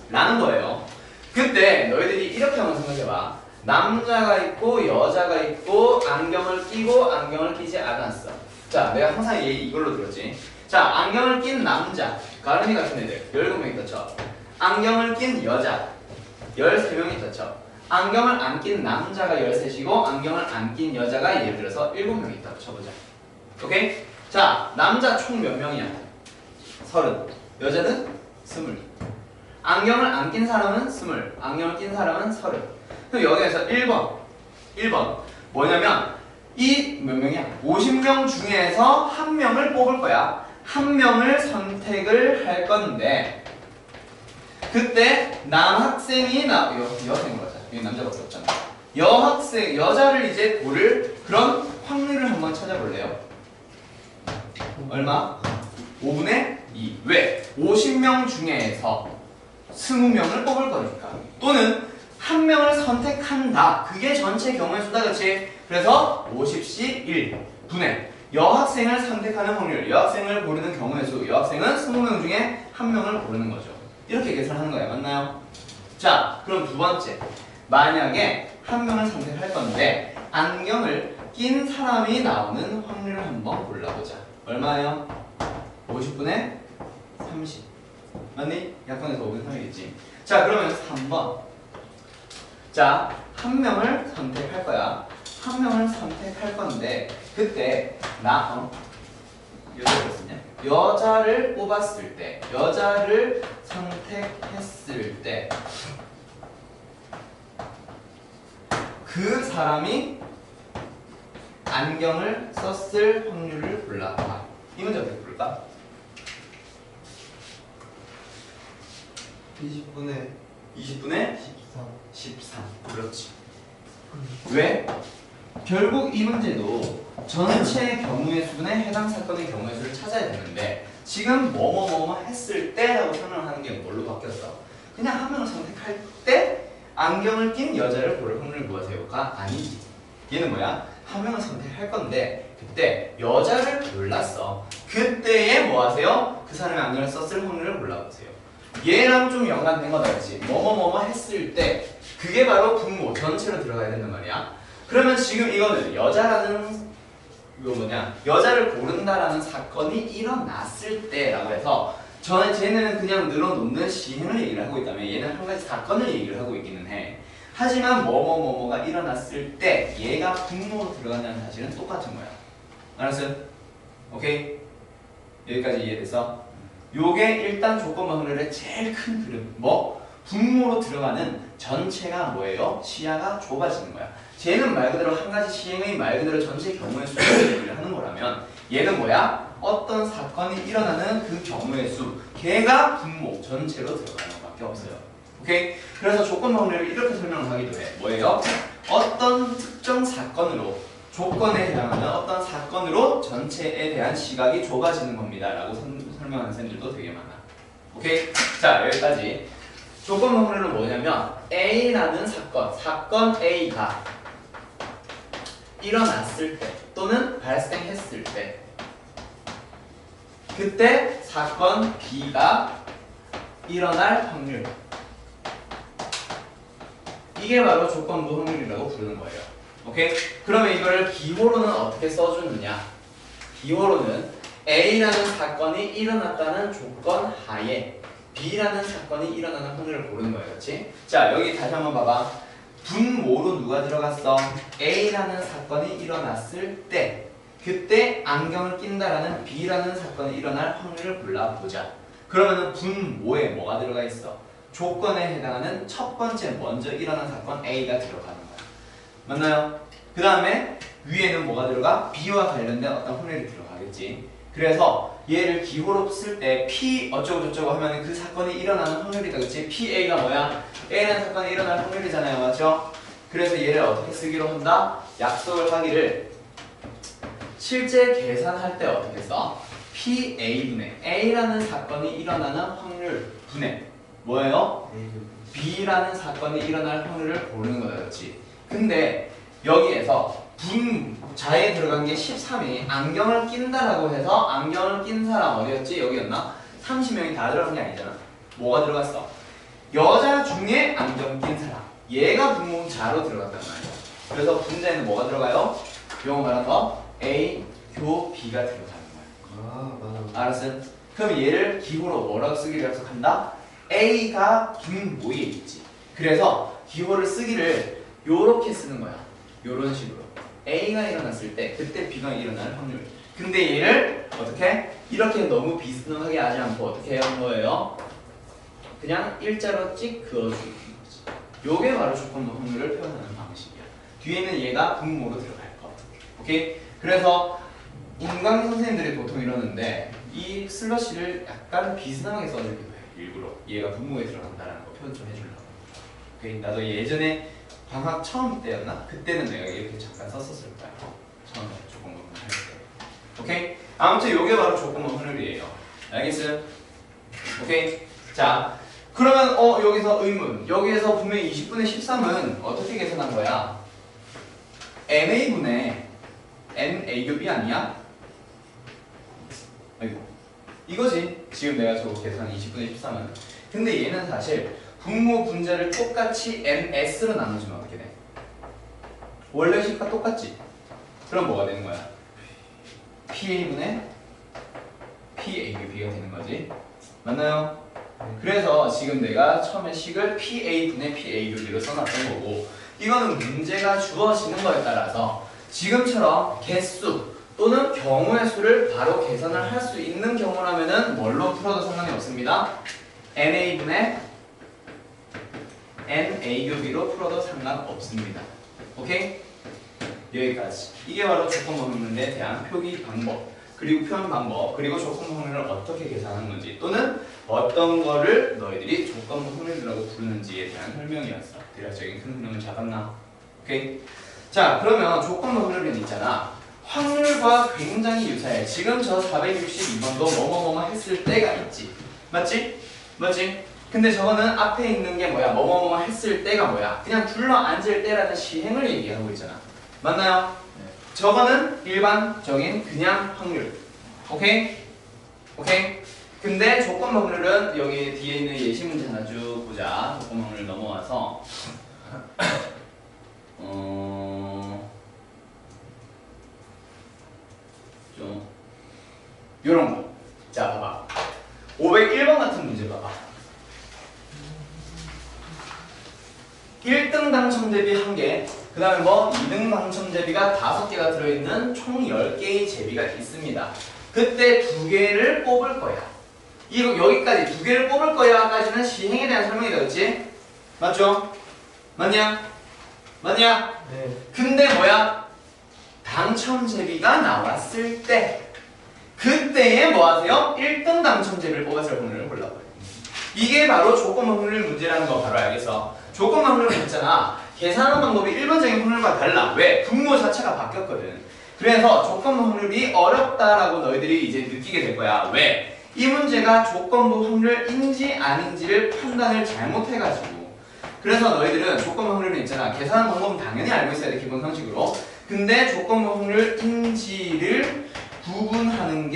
라는 거예요. 그때 너희들이 이렇게 한번 생각해봐. 남자가 있고 여자가 있고 안경을 끼고 안경을 끼지 않았어. 자, 내가 항상 이걸로 들었지. 자, 안경을 낀 남자 가름이 같은 애들 17명이 떴죠. 안경을 낀 여자 13명이 떴죠. 안경을 안 낀 남자가 13이고 안경을 안 낀 여자가 예를 들어서 7명이 있다고 쳐보자. 오케이? 자, 남자 총 몇 명이야? 30. 여자는 20. 안경을 안 낀 사람은 20. 안경을 낀 사람은 30. 그럼 여기에서 1번 뭐냐면 이 몇 명이야? 50명 중에서 한 명을 뽑을 거야. 한 명을 선택을 할 건데 그때 남학생이 여학생인 거죠. 여기 남자밖에 없잖아. 여자를 이제 고를 그런 확률을 한번 찾아볼래요? 얼마? 5분의 2. 왜? 50명 중에서 20명을 뽑을 거니까. 또는 한 명을 선택한다. 그게 전체 경우의 수다, 그치? 그래서 50시 1분의 여학생을 선택하는 확률, 여학생을 고르는 경우의 수, 여학생은 20명 중에 한 명을 고르는 거죠. 이렇게 계산하는 거야. 맞나요? 자, 그럼 두 번째. 만약에 한 명을 선택할 건데 안경을 낀 사람이 나오는 확률을 한번 골라보자. 얼마예요? 50분의 30. 맞니? 약분해서 5분의 3이겠지. 자, 그러면 3번. 자, 한 명을 선택할 거야. 한 명을 선택할 건데 그때 여자를 뽑았을 때, 여자를 선택했을 때 그 사람이 안경을 썼을 확률을 골라봐. 이 문제 어떻게 풀까? 20분의 20분의 13. 13. 그렇지. 왜? 결국 이 문제도 전체 경우의 수분에 해당 사건의 경우의 수를 찾아야 되는데 지금 뭐뭐뭐뭐 했을 때라고 설명하는 게 뭘로 바뀌었어? 그냥 한 명을 선택할 때 안경을 낀 여자를 고를 확률을 구하세요가 아니지. 얘는 뭐야? 한 명을 선택할 건데 그때 여자를 골랐어. 그때에 뭐 하세요? 그 사람이 안경을 썼을 확률을 골라보세요. 얘랑 좀 연관된 거다, 그렇지? 뭐뭐뭐뭐 했을 때 그게 바로 분모 전체로 들어가야 된단 말이야. 그러면 지금 이거는 여자라는 여자를 고른다라는 사건이 일어났을 때라고 해서 쟤는 그냥 늘어놓는 시행을 얘기를 하고 있다면 얘는 한 가지 사건을 얘기를 하고 있기는 해. 하지만 뭐뭐뭐뭐가 일어났을 때 얘가 분모로 들어간다는 사실은 똑같은 거야. 알았어? 오케이? 여기까지 이해됐어? 요게 일단 조건부 확률의 제일 큰 흐름. 분모로 들어가는 전체가 뭐예요? 시야가 좁아지는 거야. 쟤는 말 그대로 한 가지 시행의 말 그대로 전체 경우의 수를 얘기를 하는 거라면 얘는 뭐야? 어떤 사건이 일어나는 그 경우의 수, 걔가 분모 전체로 들어가는 것밖에 없어요. 오케이? 그래서 조건부 확률을 이렇게 설명을 하기도 해. 뭐예요? 어떤 특정 사건으로 조건에 해당하는 어떤 사건으로 전체에 대한 시각이 좁아지는 겁니다 라고 설명하는 쌤들도 되게 많아. 오케이? 자, 여기까지. 조건부 확률은 뭐냐면 A라는 사건 A가 일어났을 때 또는 발생했을 때 그때 사건 B가 일어날 확률, 이게 바로 조건부 확률이라고 부르는 거예요. 오케이? 그러면 이거를 기호로는 어떻게 써주느냐? 기호로는 A라는 사건이 일어났다는 조건 하에 B라는 사건이 일어나는 확률을 고르는 거예요. 그렇지? 자, 여기 다시 한번 봐봐. 분모로 누가 들어갔어? A라는 사건이 일어났을 때 그때 안경을 낀다라는 B라는 사건이 일어날 확률을 골라보자. 그러면은 분모에 뭐가 들어가 있어? 조건에 해당하는 첫 번째 먼저 일어난 사건 A가 들어가는 거야. 맞나요? 그 다음에 위에는 뭐가 들어가? B와 관련된 어떤 확률이 들어가겠지. 그래서 얘를 기호로 쓸 때 P 어쩌고 저쩌고 하면 그 사건이 일어나는 확률이다, 그치? PA가 뭐야? A라는 사건이 일어날 확률이잖아요, 맞죠? 그래서 얘를 어떻게 쓰기로 한다? 약속을 하기를 실제 계산할 때 어떻게 써? PA분의 A라는 사건이 일어나는 확률 분의 뭐예요? B라는 사건이 일어날 확률을 고르는 거다, 그렇지? 근데 여기에서 분자에 들어간 게 13이 안경을 낀다라고 해서 안경을 낀 사람 어디였지? 여기였나? 30명이 다 들어간 게 아니잖아. 뭐가 들어갔어? 여자 중에 안경 낀 사람, 얘가 분모자로 들어갔단 말이야. 그래서 분자에는 뭐가 들어가요? 영어 말아서 A, 교 B가 들어가는 거야. 아, 맞아. 알았어? 그럼 얘를 기호로 뭐라고 쓰기를 약속한다? A가 분모에 있지. 그래서 기호를 쓰기를 요렇게 쓰는 거야. 요런 식으로. A가 일어났을 때 그때 B가 일어날 확률. 근데 얘를 어떻게? 이렇게 너무 비스듬하게 하지 않고 어떻게 하는 거예요? 그냥 일자로 찍 그어주는 거지. 요게 바로 조건부 확률을 표현하는 방식이야. 뒤에는 얘가 분모로 들어갈 거. 오케이? 그래서 인강 선생님들이 보통 이러는데 이 슬러시를 약간 비스듬하게 써주기도 해. 일부러 얘가 분모에 들어간다는 거 표현 좀 해주려고. 오케이? 나도 예전에 방학 처음 때였나? 그때는 내가 이렇게 잠깐 썼었을 거야. 처음에 조건부 할 때. 오케이? 아무튼 요게 바로 조건부 확률이에요. 알겠어요? 오케이? 자, 그러면 여기서 의문. 여기에서 분명히 20분의 13은 어떻게 계산한 거야? NA분의 NA급이 아니야? 아이고. 이거지. 지금 내가 저거 계산한 20분의 13은. 근데 얘는 사실 분모 분자를 똑같이 NS로 나눠주면 어떻게 돼? 원래 식과 똑같지? 그럼 뭐가 되는 거야? PA분의 PA급이가 되는 거지. 맞나요? 그래서 지금 내가 처음에 식을 PA분의 PA급으로 써놨던 거고, 이거는 문제가 주어지는 거에 따라서 지금처럼 개수 또는 경우의 수를 바로 계산을 할 수 있는 경우라면은 뭘로 풀어도 상관이 없습니다. NA분의 NA급으로 풀어도 상관없습니다. 오케이? 여기까지. 이게 바로 조건부 확률에 대한 표기 방법, 그리고 표현 방법, 그리고 조건부 확률을 어떻게 계산하는 건지, 또는 어떤 거를 너희들이 조건부 확률이라고 부르는지에 대한 설명이었어. 대략적인 큰 흐름을 잡았나? 오케이? 자, 그러면 조건부 확률은 있잖아. 확률과 굉장히 유사해. 지금 저 462번도 뭐뭐뭐뭐 했을 때가 있지. 맞지? 맞지? 근데 저거는 앞에 있는 게 뭐야? 뭐뭐뭐뭐 했을 때가 뭐야? 그냥 둘러앉을 때라는 시행을 얘기하고 있잖아. 맞나요? 네. 저거는 일반적인 그냥 확률. 오케이? 오케이? 근데 조건부 확률은 여기 뒤에 있는 예시 문제 하나 쭉 보자. 조건부 확률 넘어와서 좀 요런 거. 자, 봐봐. 501번 같은 문제 봐봐. 1등 당첨 대비 1개, 그 다음에 뭐 2등 당첨 대비가 5개가 들어있는 총 10개의 제비가 있습니다. 그때 2개를 뽑을 거야. 이거 여기까지 2개를 뽑을 거야까지는 시행에 대한 설명이 되었지? 맞죠? 맞냐? 맞냐? 네. 근데 뭐야? 당첨 제비가 나왔을 때, 그때에 뭐 하세요? 1등 당첨 제비를 뽑아서 확률을 골라버려요. 이게 바로 조건부 확률 문제라는 거 바로 알겠어. 조건부 확률은 있잖아. 계산하는 방법이 일반적인 확률과 달라. 왜? 분모 자체가 바뀌었거든. 그래서 조건부 확률이 어렵다라고 너희들이 이제 느끼게 될 거야. 왜? 이 문제가 조건부 확률인지 아닌지를 판단을 잘못해가지고. 그래서 너희들은 조건부 확률은 있잖아. 계산하는 방법은 당연히 알고 있어야 돼, 기본 상식으로. 근데 조건부 확률인지를 구분하는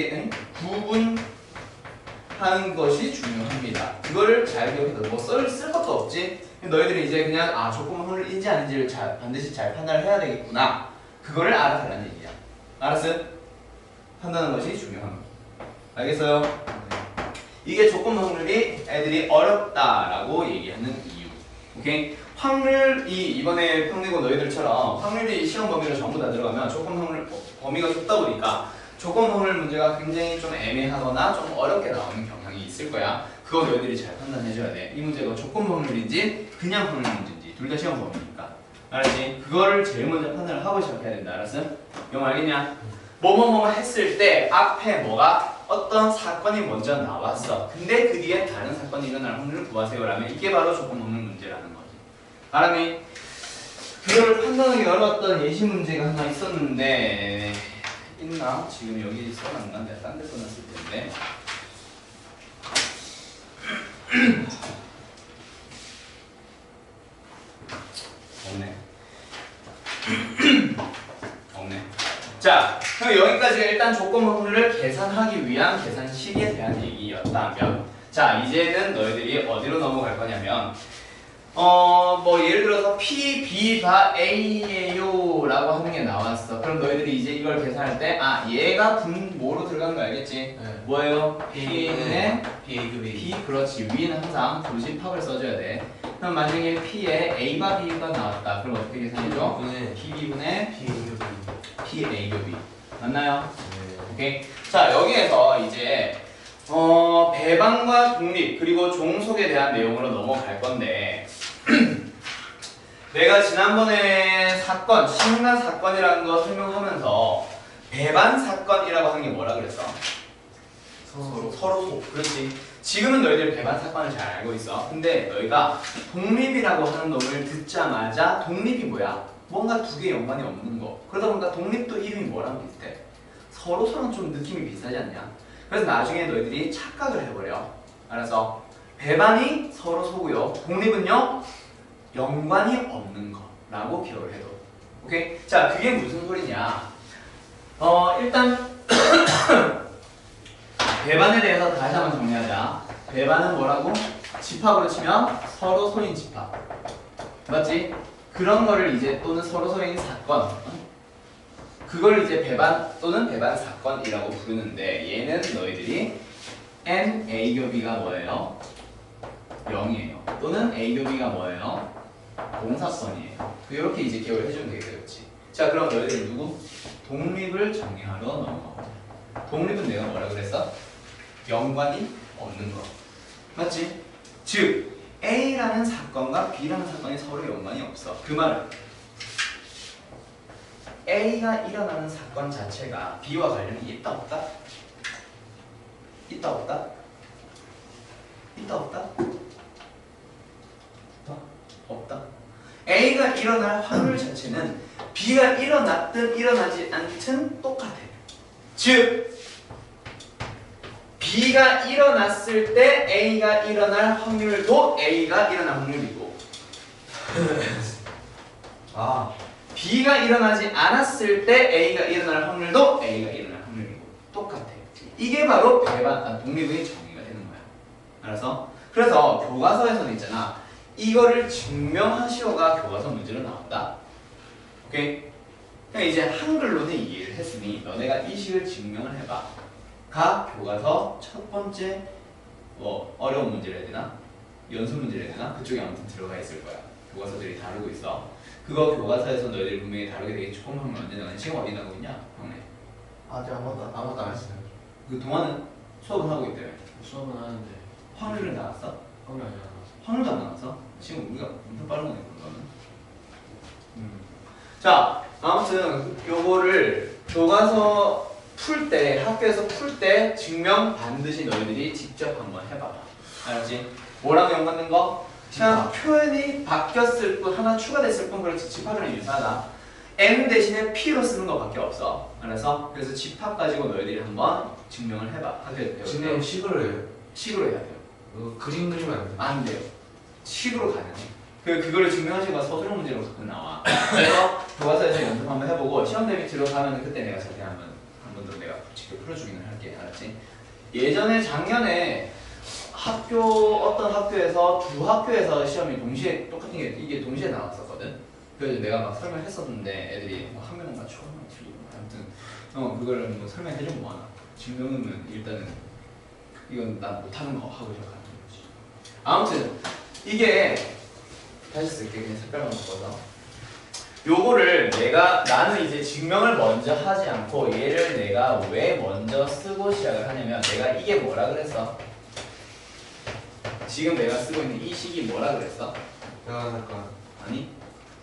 것이 중요합니다. 그거를 잘 기억해둬. 뭐 쓸 것도 없지. 너희들이 이제 그냥 조건부 확률인지 아닌지를 반드시 잘 판단을 해야 되겠구나. 그거를 알아달라는 얘기야. 알았어? 판단하는 것이 중요합니다. 알겠어요? 이게 조건부 확률이 애들이 어렵다라고 얘기하는 이유. 오케이? 확률이 이번에 평내고 너희들처럼 확률이 시험 범위로 전부 다 들어가면 조건부 확률 범위가 좁다 보니까 조건부 확률 문제가 굉장히 좀 애매하거나 좀 어렵게 나오는 경향이 있을 거야. 그거 너희들이 잘 판단해줘야 돼. 이 문제가 조건부 확률인지 그냥 확률 문제인지 둘 다 시험 범위니까. 알았지? 그거를 제일 먼저 판단을 하고 시작해야 된다. 알았어? 영 알겠냐? 뭐뭐뭐 했을 때 앞에 뭐가 어떤 사건이 먼저 나왔어. 근데 그 뒤에 다른 사건이 일어날 확률을 구하세요. 라면 이게 바로 조건부 확률 문제라는 거지. 알았니? 그거를 판단하기 어려웠던 예시 문제가 하나 있었는데 있나? 지금 여기 써놨나? 내가 딴 데 써놨을 텐데. 없네. 없네. 자, 그럼 여기까지가 일단 조건부 확률을 계산하기 위한 계산식에 대한 얘기였다면, 자, 이제는 너희들이 어디로 넘어갈 거냐면, 뭐 예를 들어서 P, B가 A예요 라고 하는 게 나왔어. 그럼 너희들이 이제 이걸 계산할 때, 얘가 분모로 들어가는 거 알겠지? 네. 뭐예요? P의 P급이 P, 그렇지. 위는 항상 도시팝을 써줘야 돼. 그럼 만약에 P에 A가 B가 나왔다. 그럼 어떻게 계산해줘? 분의 PB분의 P급이 PA급이. 맞나요? 네. 오케이. 자, 여기에서 이제 배반과 독립 그리고 종속에 대한 내용으로 넘어갈 건데 내가 지난번에 사건, 신나 사건이라는 거 설명하면서 배반 사건이라고 하는 게 뭐라 그랬어? 서로 서로 소. 그렇지. 지금은 너희들 배반 사건을 잘 알고 있어. 근데 너희가 독립이라고 하는 놈을 듣자마자 독립이 뭐야? 뭔가 두 개 연관이 없는 거. 그러다 보니까 독립도 이름이 뭐랑 비슷해? 서로서랑 좀 느낌이 비슷하지 않냐? 그래서 나중에 너희들이 착각을 해버려. 알아서 배반이 서로 소고요. 독립은요 연관이 없는 거라고 기억을 해도. 오케이? 자, 그게 무슨 소리냐? 일단 배반에 대해서 다시 한번 정리하자. 배반은 뭐라고? 집합으로 치면 서로 소인 집합. 맞지? 그런 거를 이제 또는 서로 소인 사건. 그걸 이제 배반 또는 배반 사건이라고 부르는데 얘는 너희들이 n a 교비가 뭐예요? 0이에요. 또는 a 교비가 뭐예요? 공사건이에요. 이렇게 이제 기억을 해주면 되겠지. 자, 그럼 너희들 누구? 독립을 정의하러 넘어가. 독립은 내가 뭐라 그랬어? 연관이 없는 거. 맞지? 즉 A라는 사건과 B라는 사건이 서로 연관이 없어. 그 말은 A가 일어나는 사건 자체가 B와 관련이 있다 없다? 있다 없다? 있다 없다? 없다. A가 일어날 확률 자체는 B가 일어났든 일어나지 않든 똑같아. 즉 B가 일어났을 때 A가 일어날 확률도 A가 일어날 확률이고 B가 일어나지 않았을 때 A가 일어날 확률도 A가 일어날 확률이고 똑같아. 이게 바로 독립의 정의가 되는 거야. 알았어? 그래서 교과서에서는 있잖아. 이거를 증명하시오가 교과서 문제로 나온다. 오케이? 그냥 이제 한글로는 이해를 했으니 너네가 이 식을 증명을 해봐. 가 교과서 첫 번째 뭐 어려운 문제를 해야 되나? 연습 문제를 해야 되나? 그쪽에 아무튼 들어가 있을 거야. 교과서들이 다루고 있어. 그거 교과서에서 너희들 분명히 다루게 되겠지. 조금만 언제 나가냐? 지금 어디 나가고 있냐? 형네. 아직 아무것도 안 했어요. 그 동안은 수업은 하고 있대요. 수업은 하는데 확률은 나왔어? 확률 아니야. 확률도 안 나왔어? 지금 우리가 엄청 빠른 거네 그거는. 자, 아무튼 요거를 교과서 풀 때, 학교에서 풀 때 증명 반드시 너희들이 직접 한번 해봐봐. 알았지? 뭐랑 연관된 거? 그냥 표현이 바뀌었을 뿐, 하나 추가됐을 뿐, 그렇지. 집합이랑 유사하다. M 대신에 P로 쓰는 거밖에 없어. 알았어? 그래서 집합 가지고 너희들이 한번 증명을 해봐. 학교에서 배울 증명 때. 식으로 해요. 식으로 해야 돼요. 그림 그리면 안 돼. 안 돼요. 식으로 가능해. 그거를 증명하시고 서술형 문제로 가끔 나와. 그래서 교과서에서 연습 한번 해보고 시험 대비 들어가면 그때 내가 자세히 한 번 더 내가 직접 풀어주기는 할게. 알았지? 예전에 작년에 어떤 학교에서 두 학교에서 시험이 동시에 똑같은 게 이게 동시에 나왔었거든. 그래서 내가 막 설명했었는데 애들이 한 명은 맞추고 한 명은 틀리고 아무튼 그거를 뭐 설명해주면 뭐하나. 증명은 일단은 이건 난 못하는 거 하고 시작하는 거지. 아무튼 이게 다시 쓸게. 그냥 색깔만 바꿔서 요거를 나는 이제 증명을 먼저 하지 않고 얘를 내가 왜 먼저 쓰고 시작을 하냐면 내가 이게 뭐라 그랬어? 지금 내가 쓰고 있는 이 식이 뭐라 그랬어? 약간 아니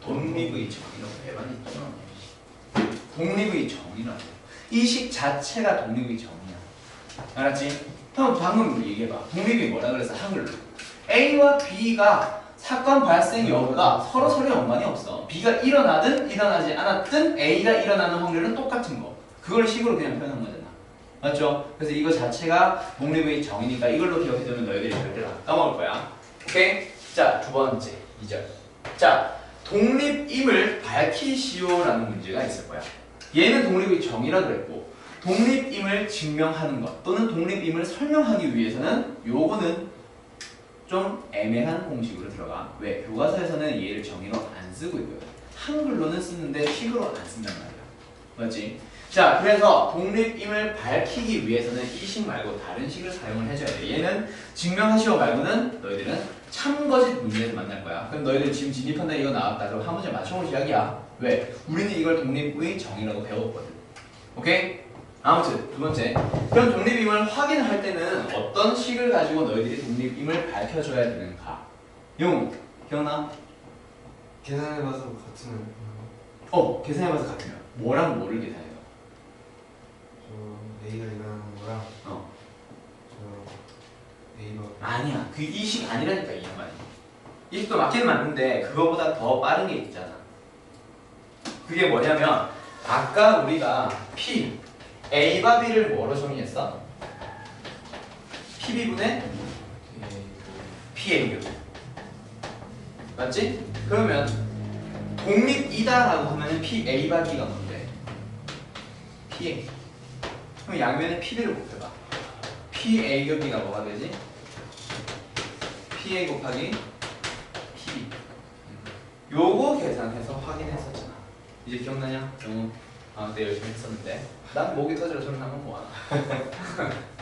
독립의 정의라고 배반이 있잖아. 독립의 정의라고. 이 식 자체가 독립의 정의야. 알았지? 형 방금 얘기해봐. 독립이 뭐라 그랬어? 한글로 A와 B가 사건 발생 여부가 서로 연관이 없어. B가 일어나든 일어나지 않았든 A가 일어나는 확률은 똑같은 거. 그걸 식으로 그냥 표현한 거잖아. 맞죠? 그래서 이거 자체가 독립의 정의니까 이걸로 기억해두면 너희들이 절대로 안 까먹을 거야. 오케이? 자, 두 번째 2절. 자, 독립임을 밝히시오라는 문제가 있을 거야. 얘는 독립의 정의라 그랬고 독립임을 증명하는 것 또는 독립임을 설명하기 위해서는 요거는 좀 애매한 공식으로 들어가. 왜? 교과서에서는 얘를 정의로 안 쓰고 있고요. 한글로는 쓰는데 식으로 안 쓴단 말이야. 맞지? 자, 그래서 독립임을 밝히기 위해서는 이 식 말고 다른 식을 사용을 해줘야 돼. 얘는 증명하시오 말고는 너희들은 참거짓 문제에서 만날 거야. 그럼 너희들 지금 진입한다 이거 나왔다. 그럼 한 문제 맞춰볼 시작이야. 왜? 우리는 이걸 독립의 정의라고 배웠거든. 오케이? 아무튼 두 번째, 그럼 독립임을 확인할 때는 어떤 식을 가지고 너희들이 독립임을 밝혀줘야 되는가? 용, 기억나? 계산해봐서 같으면 계산해봐서 같으면 뭐랑 뭐를 계산해요? 저 A가 일어나는 거랑 이거. 아니야. 그 이 식 아니라니까 이 양반이. 이 식도 맞긴 맞는데 그거보다 더 빠른 게 있잖아. 그게 뭐냐면 아까 우리가 P A와 B를 뭐로 정의했어? PB분의 PA요. 맞지? 그러면 독립이다라고 하면은 PA와 B가 뭔데? PA. 그럼 양면에 PB를 곱해봐. PA 곱이가 뭐가 되지? PA 곱하기 PB. 요거 계산해서 확인했었잖아. 이제 기억나냐? 영어 방학 때 열심히 했었는데 난 목이 터지러 저런 하면 뭐하나.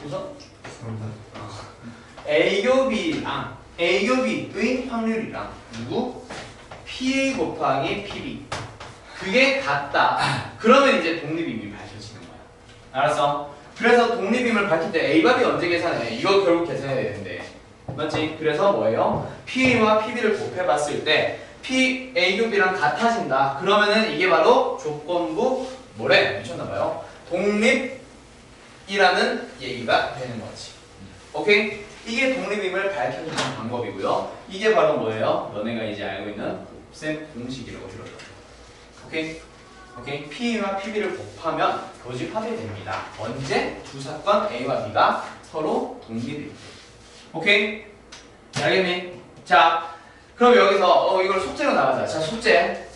웃어? A겹이랑 A겹이의 확률이랑 누구? PA 곱하기 PB 그게 같다. 그러면 이제 독립임이 밝혀지는 거야. 알았어? 그래서 독립임을 밝힐 때 A값이 언제 계산해? 이거 결국 계산해야 되는데 맞지? 그래서 뭐예요? PA와 PB를 곱해봤을 때 PA겹이랑 같아진다. 그러면은 이게 바로 조건부 뭐래? 미쳤나봐요. 독립이라는 얘기가 되는 거지. 오케이? 이게 독립임을 밝혀주는 방법이고요. 이게 바로 뭐예요? 너네가 이제 알고 있는 곱셈 공식이라고 들었죠. 오케이? 오케이? P와 PB를 곱하면 교집합이 됩니다. 언제? 두 사건 A와 B가 서로 독립일 때. 오케이? 알겠니? 자, 그럼 여기서 이걸 숙제로 나가자. 자, 숙제.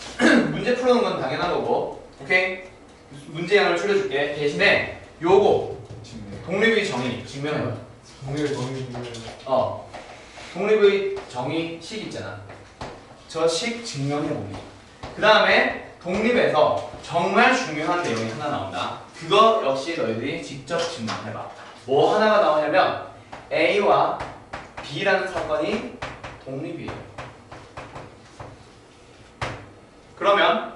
문제 풀어놓은 건 당연한 거고. 오케이? 문제양을 줄여줄게. 대신에 요거 독립의 정의 증명해봐. 공유를 정리해주면 독립의 정의 식 있잖아. 저 식 증명해봅니다. 그 다음에 독립에서 정말 중요한 내용이 하나 나온다. 그거 역시 너희들이 직접 증명해봐. 뭐 하나가 나오냐면 A와 B라는 사건이 독립이에요. 그러면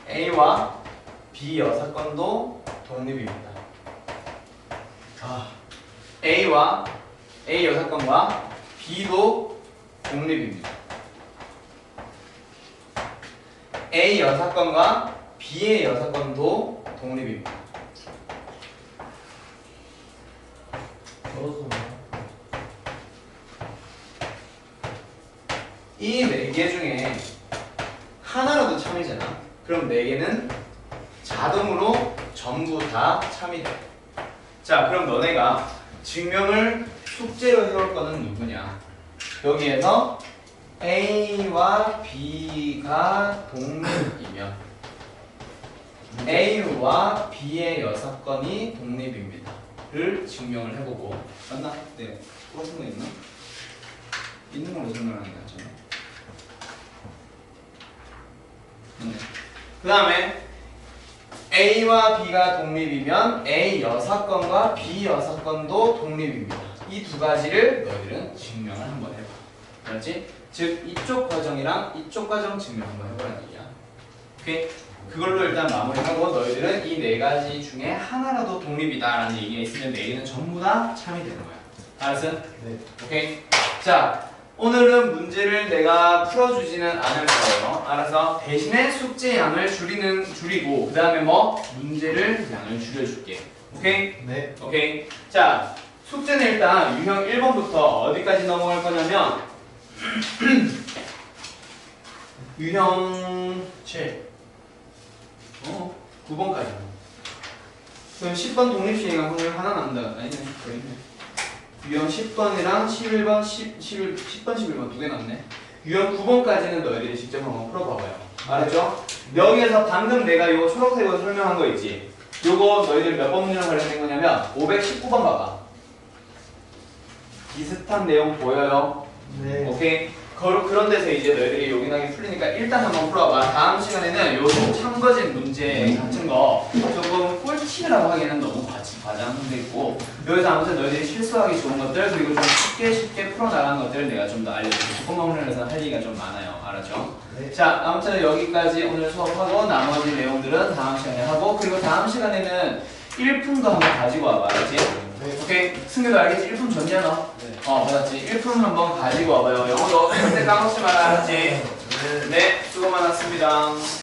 A와 B 여사건도 독립입니다. A와 A 여사건과 B도 독립입니다. A 여사건과 B의 여사건도 독립입니다. 이 네 개 중에 하나라도 참이잖아. 그럼 네 개는 자동으로 전부 다 참이 돼. 자, 그럼 너네가 증명을 숙제로 해올 거는 누구냐? 여기에서 A와 B가 독립이면 A와 B의 여사건이 독립입니다. 를 증명을 해보고 맞나? 네. 풀어준 거 있나? 있는 걸로 설명하는 게 낫잖아. 그 다음에 A와 B가 독립이면 A 여사건과 B 여사건도 독립입니다. 이 두 가지를 너희들은 증명을 한번 해봐. 알았지? 즉 이쪽 과정이랑 이쪽 과정 증명 한번 해보라는 얘기야. 오케이? 그걸로 일단 마무리하고 너희들은 이 네 가지 중에 하나라도 독립이다라는 얘기가 있으면 네 개는 전부 다 참이 되는 거야. 알았어? 네. 오케이? 자, 오늘은 문제를 내가 풀어주지는 않을 거예요. 알아서 대신에 숙제 양을 줄이고 그 다음에 뭐 문제를 양을 줄여줄게. 오케이? 네. 오케이. 자, 숙제는 일단 유형 1번부터 어디까지 넘어갈 거냐면 유형 7 9번까지. 그럼 10번 독립시행한 확률 하나 남는다. 아니네. 거의 있네. 유형 10번이랑 11번, 10번, 11번 두 개 남네. 유형 9번까지는 너희들이 직접 한번 풀어봐봐요. 알았죠? 여기에서 방금 내가 요 초록색으로 설명한 거 있지? 요거 너희들 몇 번 문제랑 관련된 거냐면 519번 봐봐. 비슷한 내용 보여요? 네. 오케이? 그런 데서 이제 너희들이 요긴하게 풀리니까 일단 한번 풀어봐. 다음 시간에는 요 참거진 문제 같은 거 조금 꿀팁이라고 하기에는 너무 과장한 데 있고 여기서 아무튼 너희들이 실수하기 좋은 것들 그리고 좀 쉽게 풀어나가는 것들을 내가 좀 더 알려줄게. 조금 마무리해서 할 얘기가 좀 많아요. 알았죠? 네. 자, 아무튼 여기까지 오늘 수업하고 나머지 내용들은 다음 시간에 하고 그리고 다음 시간에는 1품도 한번 가지고 와봐. 알았지? 네. 오케이? 승규도 알겠지? 1품 줬냐 너? 네. 맞았지? 1품 한번 가지고 와봐요. 영어도 절대 까먹지 마라. 알았지? 네. 네, 수고 많았습니다.